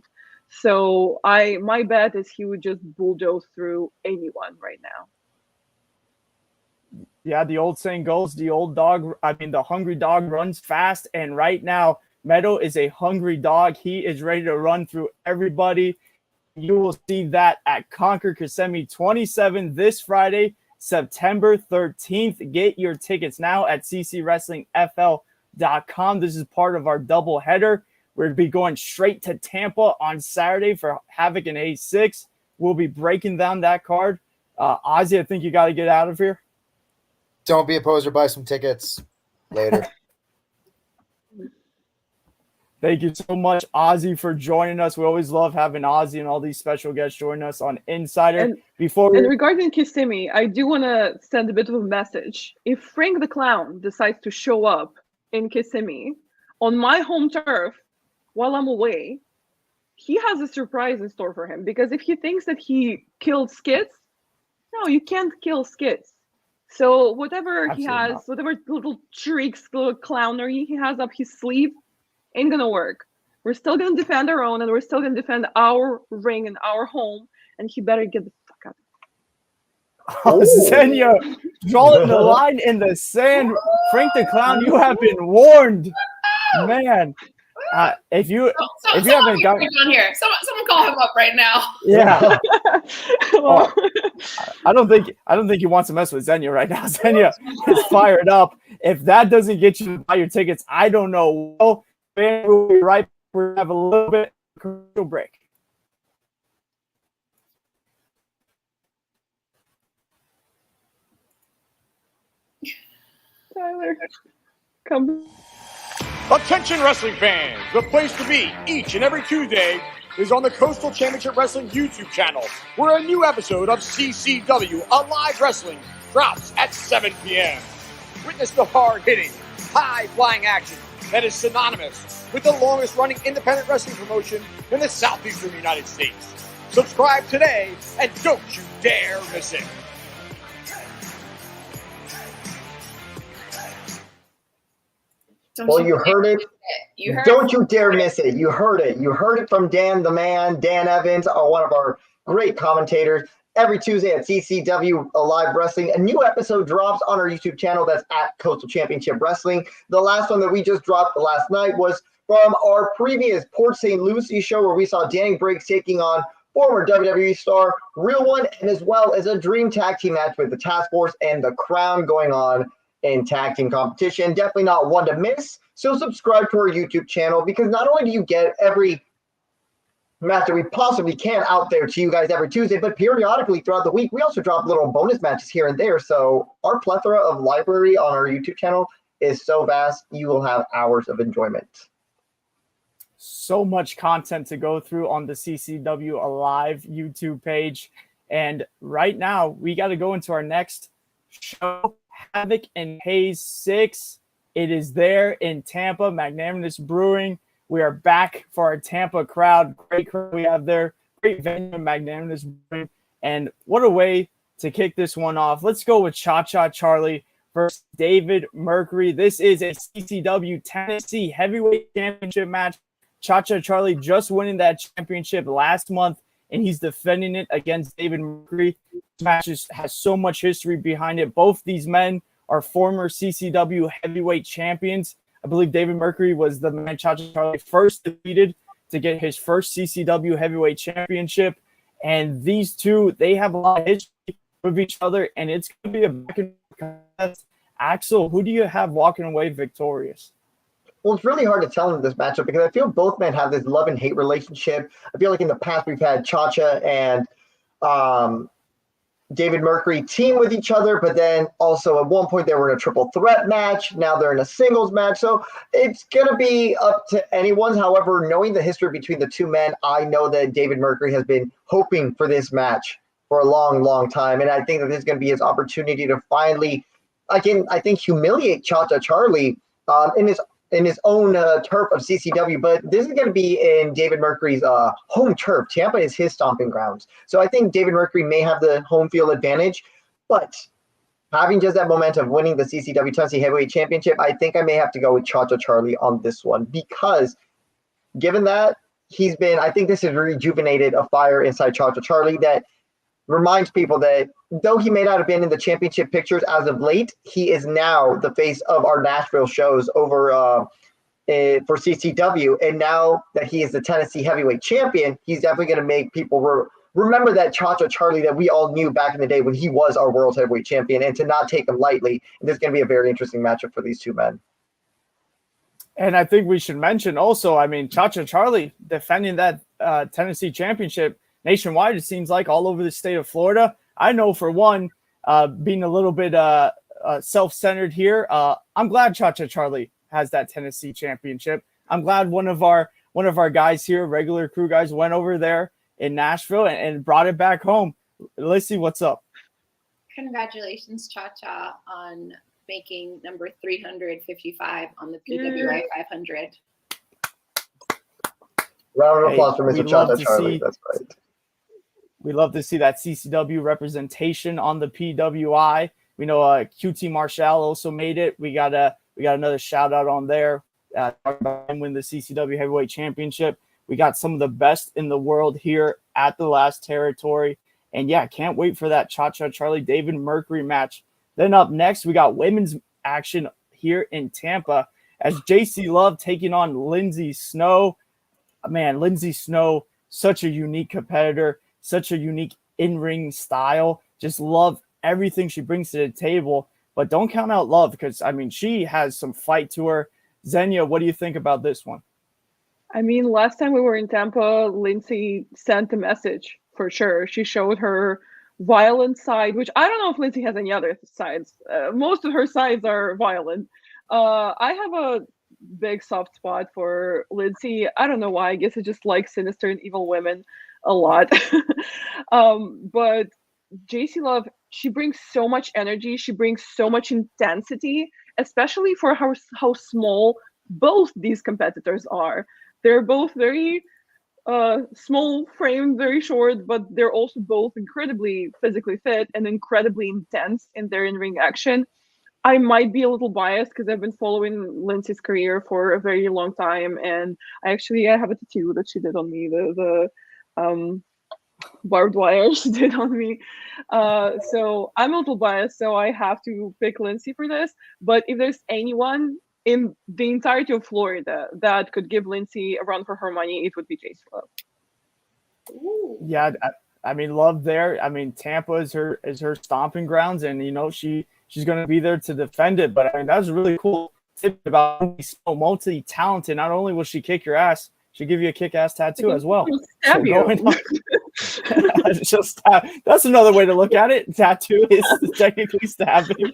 So my bet is he would just bulldoze through anyone right now. Yeah, the old saying goes, the hungry dog runs fast. And right now, Meadow is a hungry dog. He is ready to run through everybody. You will see that at Concord Kissimmee 27 this Friday, September 13th. Get your tickets now at ccwrestlingfl.com. This is part of our double header. We're going to be going straight to Tampa on Saturday for Havoc and A6. We'll be breaking down that card. Ozzy, I think you got to get out of here. Don't be a poser. Buy some tickets later. Thank you so much, Ozzy, for joining us. We always love having Ozzy and all these special guests join us on Insider. And regarding Kissimmee, I do want to send a bit of a message. If Frank the Clown decides to show up in Kissimmee on my home turf while I'm away, he has a surprise in store for him. Because if he thinks that he killed Skits, no, you can't kill Skits. So whatever he has, whatever little tricks, little clownery he has up his sleeve, ain't gonna work. We're still gonna defend our own, and we're still gonna defend our ring and our home, and he better get the fuck out. Xenia, drawing the line in the sand. Frank the Clown, you have been warned. Man, if you haven't got on here, someone call him up right now. Yeah. I don't think he wants to mess with Xenia right now. Xenia is fired up. If that doesn't get you to buy your tickets, I don't know. Well, we'll be right back. We're going to have a little bit of a commercial break. Tyler, come. Attention wrestling fans, the place to be each and every Tuesday is on the Coastal Championship Wrestling YouTube channel, where a new episode of CCW Alive Wrestling drops at 7 p.m. Witness the hard-hitting, high-flying action that is synonymous with the longest-running independent wrestling promotion in the southeastern United States. Subscribe today and don't you dare miss it. Well, you heard it. Don't you dare miss it. You heard it. You heard it from Dan the Man, Dan Evans, one of our great commentators. Every Tuesday at CCW Alive Wrestling, a new episode drops on our YouTube channel. That's at Coastal Championship Wrestling. The last one that we just dropped last night was from our previous Port St. Lucie show, where we saw Danny Briggs taking on former WWE star Real One, and as well as a dream tag team match with the Task Force and the Crown going on in tag team competition. Definitely not one to miss. So subscribe to our YouTube channel, because not only do you get every match that we possibly can out there to you guys every Tuesday, but periodically throughout the week, we also drop little bonus matches here and there. So our plethora of library on our YouTube channel is so vast, you will have hours of enjoyment. So much content to go through on the CCW Alive YouTube page. And right now, we got to go into our next show, Havoc and Haze 6. It is there in Tampa, Magnanimous Brewing. We are back for our Tampa crowd. Great crowd we have there. Great venue, Magnanimous Brewing. And what a way to kick this one off. Let's go with Cha-Cha Charlie versus David Mercury. This is a CCW Tennessee Heavyweight Championship match. Cha-Cha Charlie just winning that championship last month, and he's defending it against David Mercury. This match has so much history behind it. Both these men are former CCW heavyweight champions. I believe David Mercury was the man Cha-Cha Charlie first defeated to get his first CCW heavyweight championship. And these two, they have a lot of history with each other, and it's going to be a back and forth contest. Axel, who do you have walking away victorious? Well, it's really hard to tell in this matchup because I feel both men have this love and hate relationship. I feel like in the past we've had Cha-Cha and David Mercury team with each other, but then also at one point they were in a triple threat match. Now they're in a singles match. So it's going to be up to anyone's. However, knowing the history between the two men, I know that David Mercury has been hoping for this match for a long, long time. And I think that this is going to be his opportunity to finally, I think, humiliate Cha-Cha Charlie in his own turf of CCW, but this is going to be in David Mercury's home turf. Tampa is his stomping grounds. So I think David Mercury may have the home field advantage, but having just that momentum of winning the CCW Tennessee Heavyweight Championship, I think I may have to go with Cha-Cha Charlie on this one because given that I think this has rejuvenated a fire inside Cha-Cha Charlie that reminds people that though he may not have been in the championship pictures as of late, he is now the face of our Nashville shows over for CCW. And now that he is the Tennessee heavyweight champion, he's definitely going to make people remember that Cha-Cha Charlie that we all knew back in the day when he was our world heavyweight champion, and to not take him lightly. And this is going to be a very interesting matchup for these two men. And I think we should mention also, Cha-Cha Charlie defending that Tennessee championship nationwide, it seems like, all over the state of Florida. I know for one, being a little bit self-centered here, I'm glad Cha-Cha Charlie has that Tennessee championship. I'm glad one of our guys here, regular crew guys, went over there in Nashville and brought it back home. Lissy, what's up? Congratulations, Cha-Cha, on making number 355 on the PWI 500. Round of applause for Mr. Cha-Cha Charlie. That's right. We love to see that CCW representation on the PWI. We know QT Marshall also made it. We got another shout out on there. Win the CCW Heavyweight Championship. We got some of the best in the world here at the last territory. And yeah, can't wait for that Cha-Cha Charlie David Mercury match. Then up next, we got women's action here in Tampa as JC Love taking on Lindsay Snow. Man, Lindsay Snow, such a unique competitor. Such a unique in-ring style. Just love everything she brings to the table. But don't count out Love because, she has some fight to her. Xenia, what do you think about this one? Last time we were in Tampa, Lindsay sent a message for sure. She showed her violent side, which I don't know if Lindsay has any other sides. Most of her sides are violent. I have a big soft spot for Lindsay. I don't know why. I guess I just like sinister and evil women a lot. But JC Love, she brings so much energy. She brings so much intensity, especially for how small both these competitors are. They're both very small frame, very short, but they're also both incredibly physically fit and incredibly intense in their in-ring action. I might be a little biased because I've been following Lindsay's career for a very long time, and I have a tattoo that she did on me. The barbed wire she did on me. So I'm a little biased, so I have to pick Lindsay for this. But if there's anyone in the entirety of Florida that could give Lindsay a run for her money, it would be JC Love. Yeah, Love there. Tampa is her stomping grounds, and she's going to be there to defend it. But that was a really cool tip about multi-talented. Not only will she kick your ass, should give you a kick-ass tattoo as well. Stab you. That's another way to look at it. Tattoo is technically stabbing.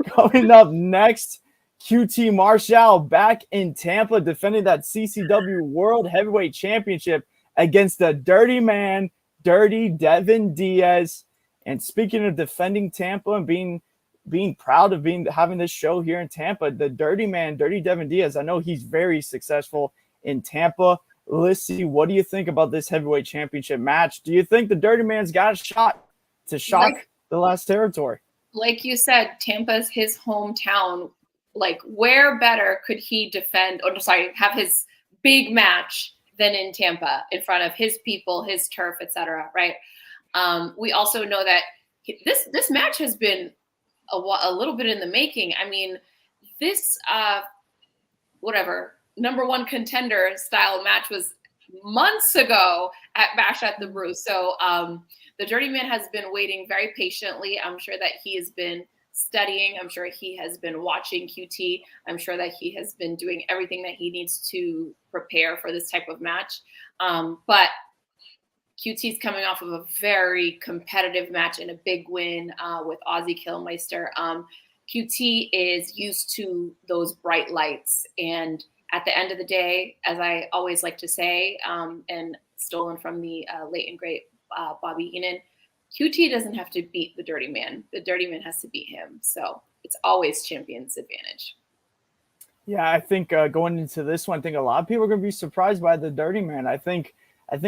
Coming up next, QT Marshall back in Tampa defending that CCW World Heavyweight Championship against the dirty man, Dirty Devin Diaz. And speaking of defending Tampa and being proud of having this show here in Tampa, the dirty man, Dirty Devin Diaz, I know he's very successful in Tampa. Lissy, what do you think about this heavyweight championship match? Do you think the dirty man's got a shot to shock the last territory? Like you said, Tampa's his hometown. Like, where better could he defend, have his big match than in Tampa, in front of his people, his turf, etc. Right? We also know that this match has been a little bit in the making. I mean, this number one contender style match was months ago at Bash at the Brew. So the Dirty Man has been waiting very patiently. I'm sure that he has been studying. I'm sure he has been watching QT. I'm sure that he has been doing everything that he needs to prepare for this type of match. But QT's coming off of a very competitive match and a big win with Ozzy Killmeister. QT is used to those bright lights. And at the end of the day, as I always like to say, and stolen from the late and great Bobby Heenan, QT doesn't have to beat the Dirty Man. The Dirty Man has to beat him. So it's always champion's advantage. Yeah, I think going into this one, I think a lot of people are going to be surprised by the Dirty Man. I think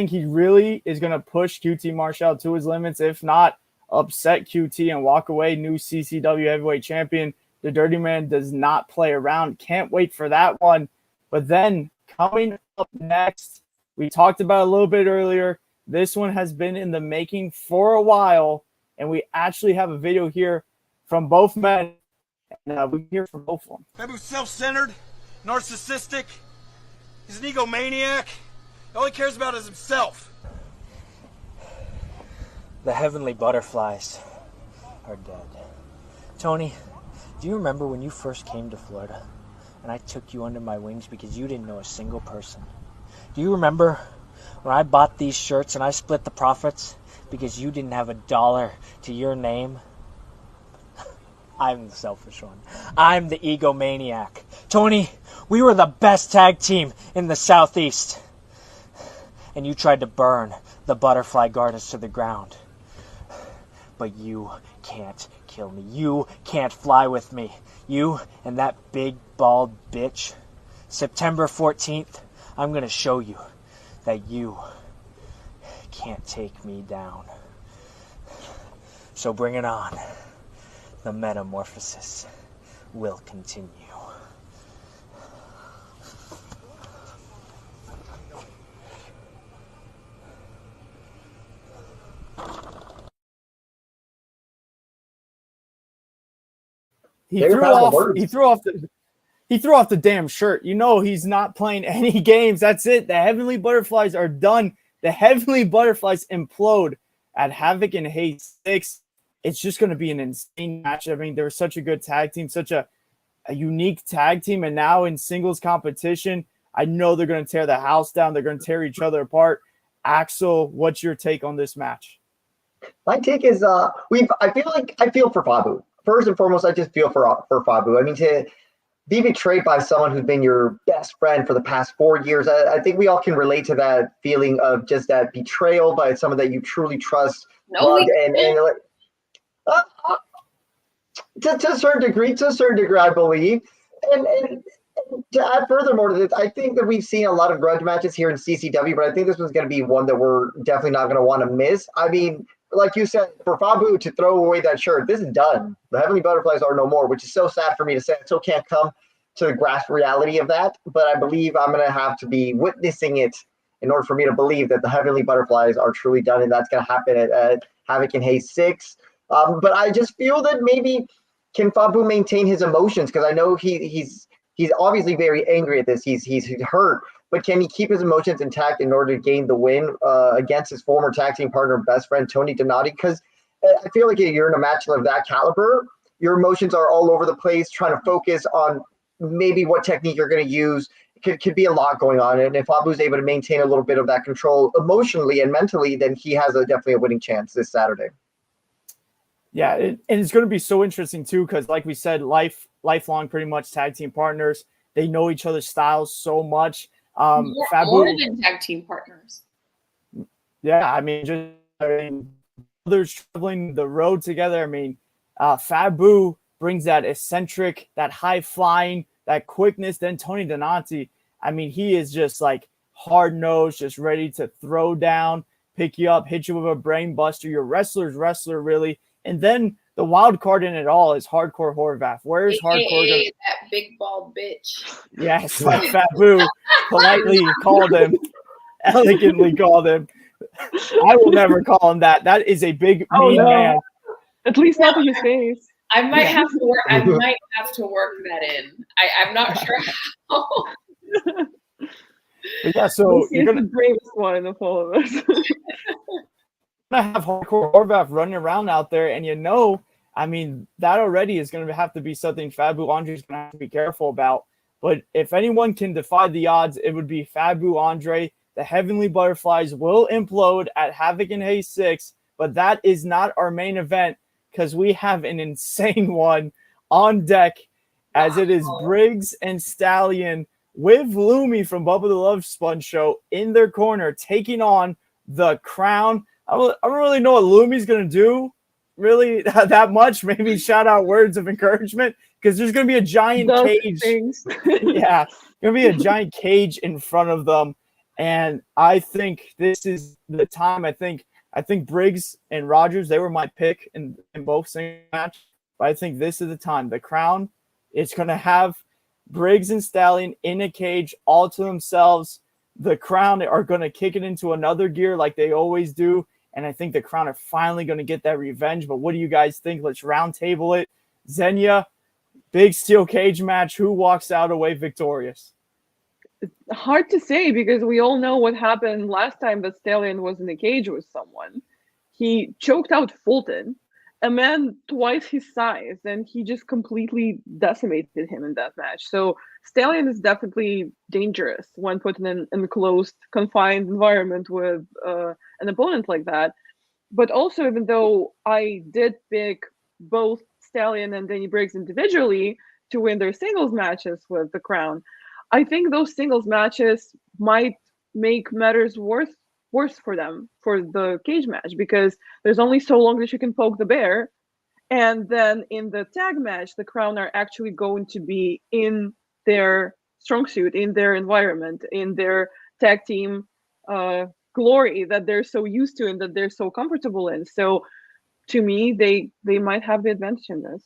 he really is going to push QT Marshall to his limits, if not upset QT and walk away new CCW heavyweight champion. The Dirty Man does not play around. Can't wait for that one. But then coming up next, we talked about it a little bit earlier. This one has been in the making for a while, and we actually have a video here from both men. And we hear from both of them. Maybe self-centered, narcissistic. He's an egomaniac. All he cares about is himself. The heavenly butterflies are dead. Tony, do you remember when you first came to Florida and I took you under my wings because you didn't know a single person? Do you remember when I bought these shirts and I split the profits because you didn't have $1 to your name? I'm the selfish one. I'm the egomaniac. Tony, we were the best tag team in the Southeast. And you tried to burn the Butterfly Gardens to the ground. But you can't kill me. You can't fly with me. You and that big bald bitch. September 14th, I'm going to show you that you can't take me down. So bring it on. The metamorphosis will continue. He threw off the damn shirt. You know he's not playing any games. That's it. The Heavenly Butterflies are done. The Heavenly Butterflies implode at Havoc and Hate 6. It's just going to be an insane match. I mean, they were such a good tag team, such a unique tag team, and now in singles competition, I know they're going to tear the house down. They're going to tear each other apart. Axel, what's your take on this match? My take is I feel for Fabu. First and foremost, I just feel for Fabu. I mean, to be betrayed by someone who's been your best friend for the past 4 years, I think we all can relate to that feeling of just that betrayal by someone that you truly trust. To a certain degree, I believe. And to add furthermore to this, I think that we've seen a lot of grudge matches here in CCW, but I think this one's going to be one that we're definitely not going to want to miss. I mean, like you said, for Fabu to throw away that shirt, this is done. The Heavenly Butterflies are no more, which is so sad for me to say. I still can't come to the grasp reality of that, but I believe I'm going to have to be witnessing it in order for me to believe that the Heavenly Butterflies are truly done, and that's going to happen at Havoc and Hate 6. But I just feel that maybe can Fabu maintain his emotions, because I know he's obviously very angry at this. He's hurt, but can he keep his emotions intact in order to gain the win against his former tag team partner, best friend, Tony Donati? Because I feel like you're in a match of that caliber, your emotions are all over the place, trying to focus on maybe what technique you're going to use, could be a lot going on. And if Fabu's able to maintain a little bit of that control emotionally and mentally, then he has definitely a winning chance this Saturday. Yeah, and it's going to be so interesting too, because like we said, lifelong pretty much tag team partners. They know each other's styles so much. More than tag team partners. Yeah, I mean, others traveling the road together. I mean, Fabu brings that eccentric, that high flying, that quickness. Then Tony Donati, I mean, he is just like hard nosed, just ready to throw down, pick you up, hit you with a brain buster. Your wrestler's wrestler, really. And then the wild card in it all is Hardcore Horvath. Where is Hardcore? That big bald bitch. Yes, like Fabu politely called him, elegantly called him. I will never call him that. That is a big mean man. At least not in his face. I might have to work. I might have to work that in. I'm not sure how. But yeah, so you're the bravest one of all of us. Gonna have Hardcore Horvath running around out there, and I mean, that already is going to have to be something Fabu Andre is going to have to be careful about. But if anyone can defy the odds, it would be Fabu Andre. The Heavenly Butterflies will implode at Havoc and Hayes 6, but that is not our main event because we have an insane one on deck, as it is Briggs and Stallion with Loomy from Bubba the Love Sponge Show in their corner, taking on the Crown. I don't really know what Loomy's going to do really that much. Maybe shout out words of encouragement, because there's going to be a giant cage. Yeah, going to be a giant cage in front of them. And I think this is the time. I think Briggs and Rogers, they were my pick in both singles match. But I think this is the time. The Crown is going to have Briggs and Stallion in a cage all to themselves. The Crown are going to kick it into another gear like they always do. And I think the Crown are finally going to get that revenge. But what do you guys think? Let's round table it. Xenia, big steel cage match. Who walks out away victorious? It's hard to say, because we all know what happened last time that Stallion was in a cage with someone. He choked out Fulton, a man twice his size, and he just completely decimated him in that match. So Stallion is definitely dangerous when put in an enclosed, confined environment with an opponent like that. But also, even though I did pick both Stallion and Danny Briggs individually to win their singles matches with the Crown, I think those singles matches might make matters worse for them for the cage match, because there's only so long that you can poke the bear. And then in the tag match, the Crown are actually going to be in their strong suit, in their environment, in their tag team glory that they're so used to and that they're so comfortable in. So to me, they might have the advantage in this.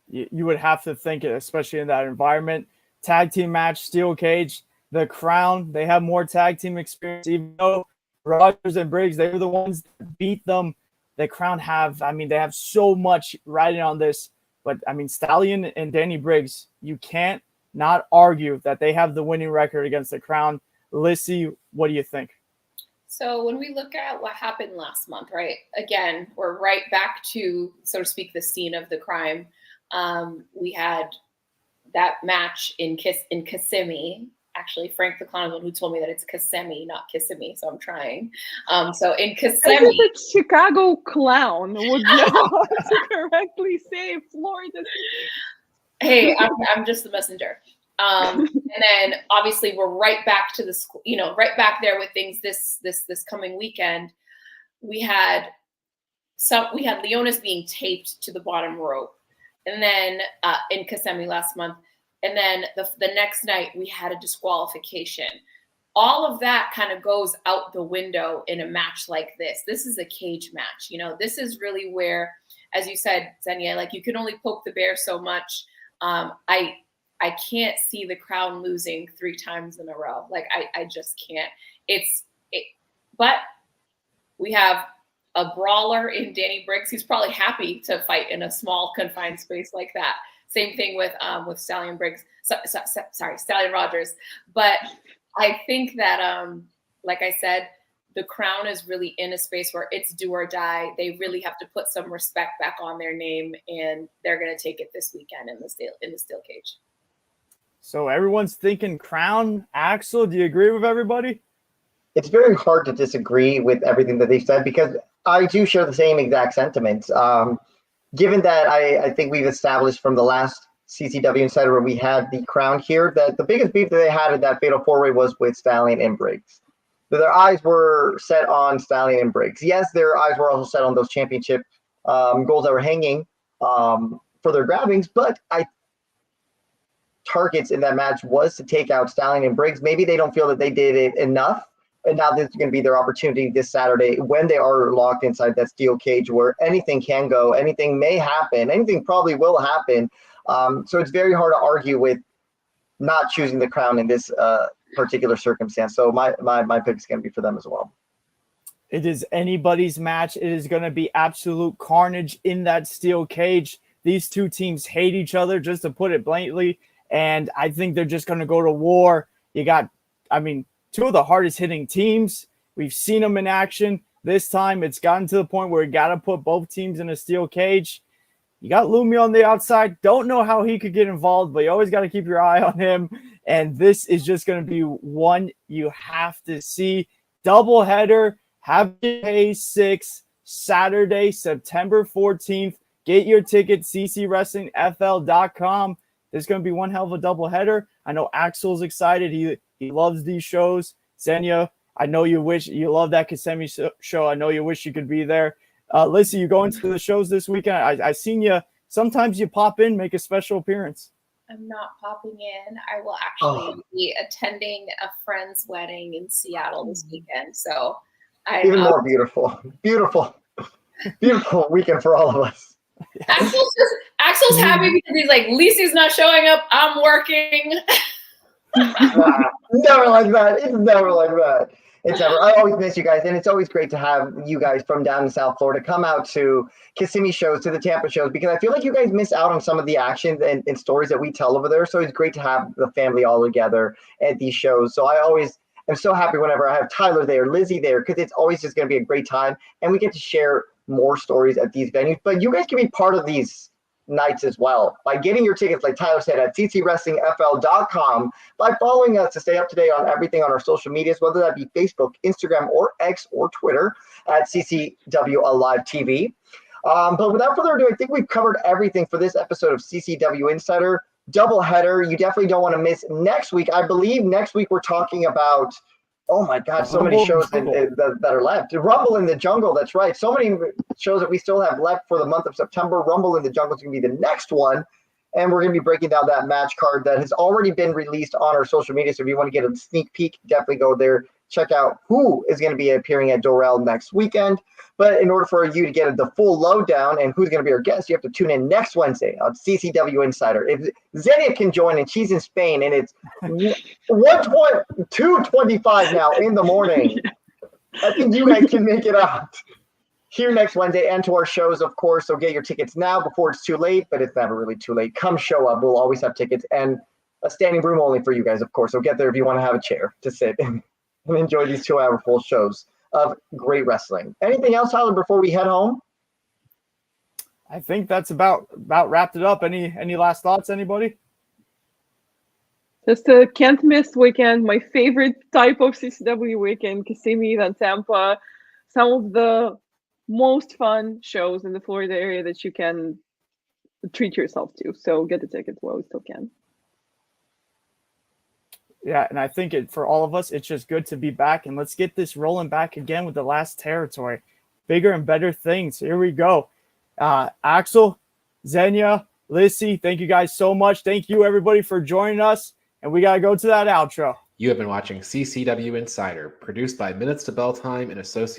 You would have to think it, especially in that environment. Tag team match, steel cage, the Crown, they have more tag team experience, even though Rogers and Briggs, they were the ones that beat them. The Crown they have so much riding on this. But, Stallion and Danny Briggs, you can't not argue that they have the winning record against the Crown. Lissy, what do you think? So when we look at what happened last month, right, again, we're right back to, so to speak, the scene of the crime. We had that match in Kissimmee. Actually, Frank the Clown is the one who told me that it's Kissimmee, not Kissimmee, so I'm trying. So in Kissimmee, the Chicago Clown would know how to correctly say Florida. Hey, I'm just the messenger. And then obviously we're right back to the school, right back there with things this coming weekend. We had Leonis being taped to the bottom rope, and then in Kissimmee last month. And then the next night we had a disqualification. All of that kind of goes out the window in a match like this. This is a cage match. This is really where, as you said, Xenia, like, you can only poke the bear so much. I can't see the Crown losing 3 times in a row. Like, I just can't. But we have a brawler in Danny Briggs, who's probably happy to fight in a small confined space like that. Same thing with Stallion Briggs. Stallion Rogers. But I think that, like I said, the Crown is really in a space where it's do or die. They really have to put some respect back on their name, and they're going to take it this weekend in the steel cage. So everyone's thinking Crown. Axel, do you agree with everybody? It's very hard to disagree with everything that they've said because I do share the same exact sentiments. Given that I think we've established from the last CCW Insider where we had the Crown here that the biggest beef that they had in that Fatal 4-Way was with Stallion and Briggs. Their eyes were set on Stallion and Briggs. Yes, their eyes were also set on those championship goals that were hanging for their grabbings, but targets in that match was to take out Stallion and Briggs. Maybe they don't feel that they did it enough, and now this is going to be their opportunity this Saturday when they are locked inside that steel cage where anything can go, anything may happen, anything probably will happen. So it's very hard to argue with not choosing the Crown in this particular circumstance. So my pick is going to be for them as well. It is anybody's match. It is going to be absolute carnage in that steel cage. These two teams hate each other, just to put it bluntly, and I think they're just going to go to war. You got, two of the hardest hitting teams. We've seen them in action. This time it's gotten to the point where you got to put both teams in a steel cage. You got Lumi on the outside. Don't know how he could get involved, but you always got to keep your eye on him. And this is just going to be one you have to see. Doubleheader, Happy Day 6, Saturday, September 14th. Get your ticket, ccwrestlingfl.com. There's going to be one hell of a doubleheader. I know Axel's excited. He loves these shows. Xenia, I know you love that Kissimmee show. I know you wish you could be there. Lissy, you going to the shows this weekend? I seen you. Sometimes you pop in, make a special appearance. I'm not popping in. I will actually be attending a friend's wedding in Seattle this weekend. So even more beautiful weekend for all of us. Axel's happy because he's like, Lisi's not showing up. I'm working. Never like that. It's never like that. It's never. I always miss you guys, and it's always great to have you guys from down in South Florida come out to Kissimmee shows, to the Tampa shows, because I feel like you guys miss out on some of the action and stories that we tell over there. So it's great to have the family all together at these shows. So I always am so happy whenever I have Tyler there, Lizzie there, because it's always just going to be a great time, and we get to share more stories at these venues. But you guys can be part of these nights as well by getting your tickets, like Tyler said, at ccwrestlingfl.com, by following us to stay up to date on everything on our social medias, whether that be Facebook, Instagram, or X, or Twitter at CCW Alive TV. But without further ado, I think we've covered everything for this episode of CCW Insider. Doubleheader. You definitely don't want to miss next week. I believe next week we're talking about, oh my God, so many shows that are left. Rumble in the Jungle, that's right. So many shows that we still have left for the month of September. Rumble in the Jungle is going to be the next one. And we're going to be breaking down that match card that has already been released on our social media. So if you want to get a sneak peek, definitely go there. Check out who is going to be appearing at Dorel next weekend. But in order for you to get the full lowdown and who's going to be our guest, you have to tune in next Wednesday on CCW Insider. If Xenia can join, and she's in Spain, and it's 2:25 now in the morning, I think you guys can make it out here next Wednesday, and to our shows, of course. So get your tickets now before it's too late, but it's never really too late. Come show up. We'll always have tickets and a standing room only for you guys, of course. So get there if you want to have a chair to sit and enjoy these 2-hour full shows of great wrestling. Anything else, Tyler, before we head home? I think that's about wrapped it up. Any last thoughts, anybody? Just a can't miss weekend. My favorite type of CCW weekend, Kissimmee and Tampa. Some of the most fun shows in the Florida area that you can treat yourself to. So get the tickets while we still can. Yeah, and I think for all of us, it's just good to be back, and let's get this rolling back again with the last territory. Bigger and better things. Here we go. Axel, Xenia, Lissy, thank you guys so much. Thank you, everybody, for joining us, and we got to go to that outro. You have been watching CCW Insider, produced by Minutes to Bell Time in association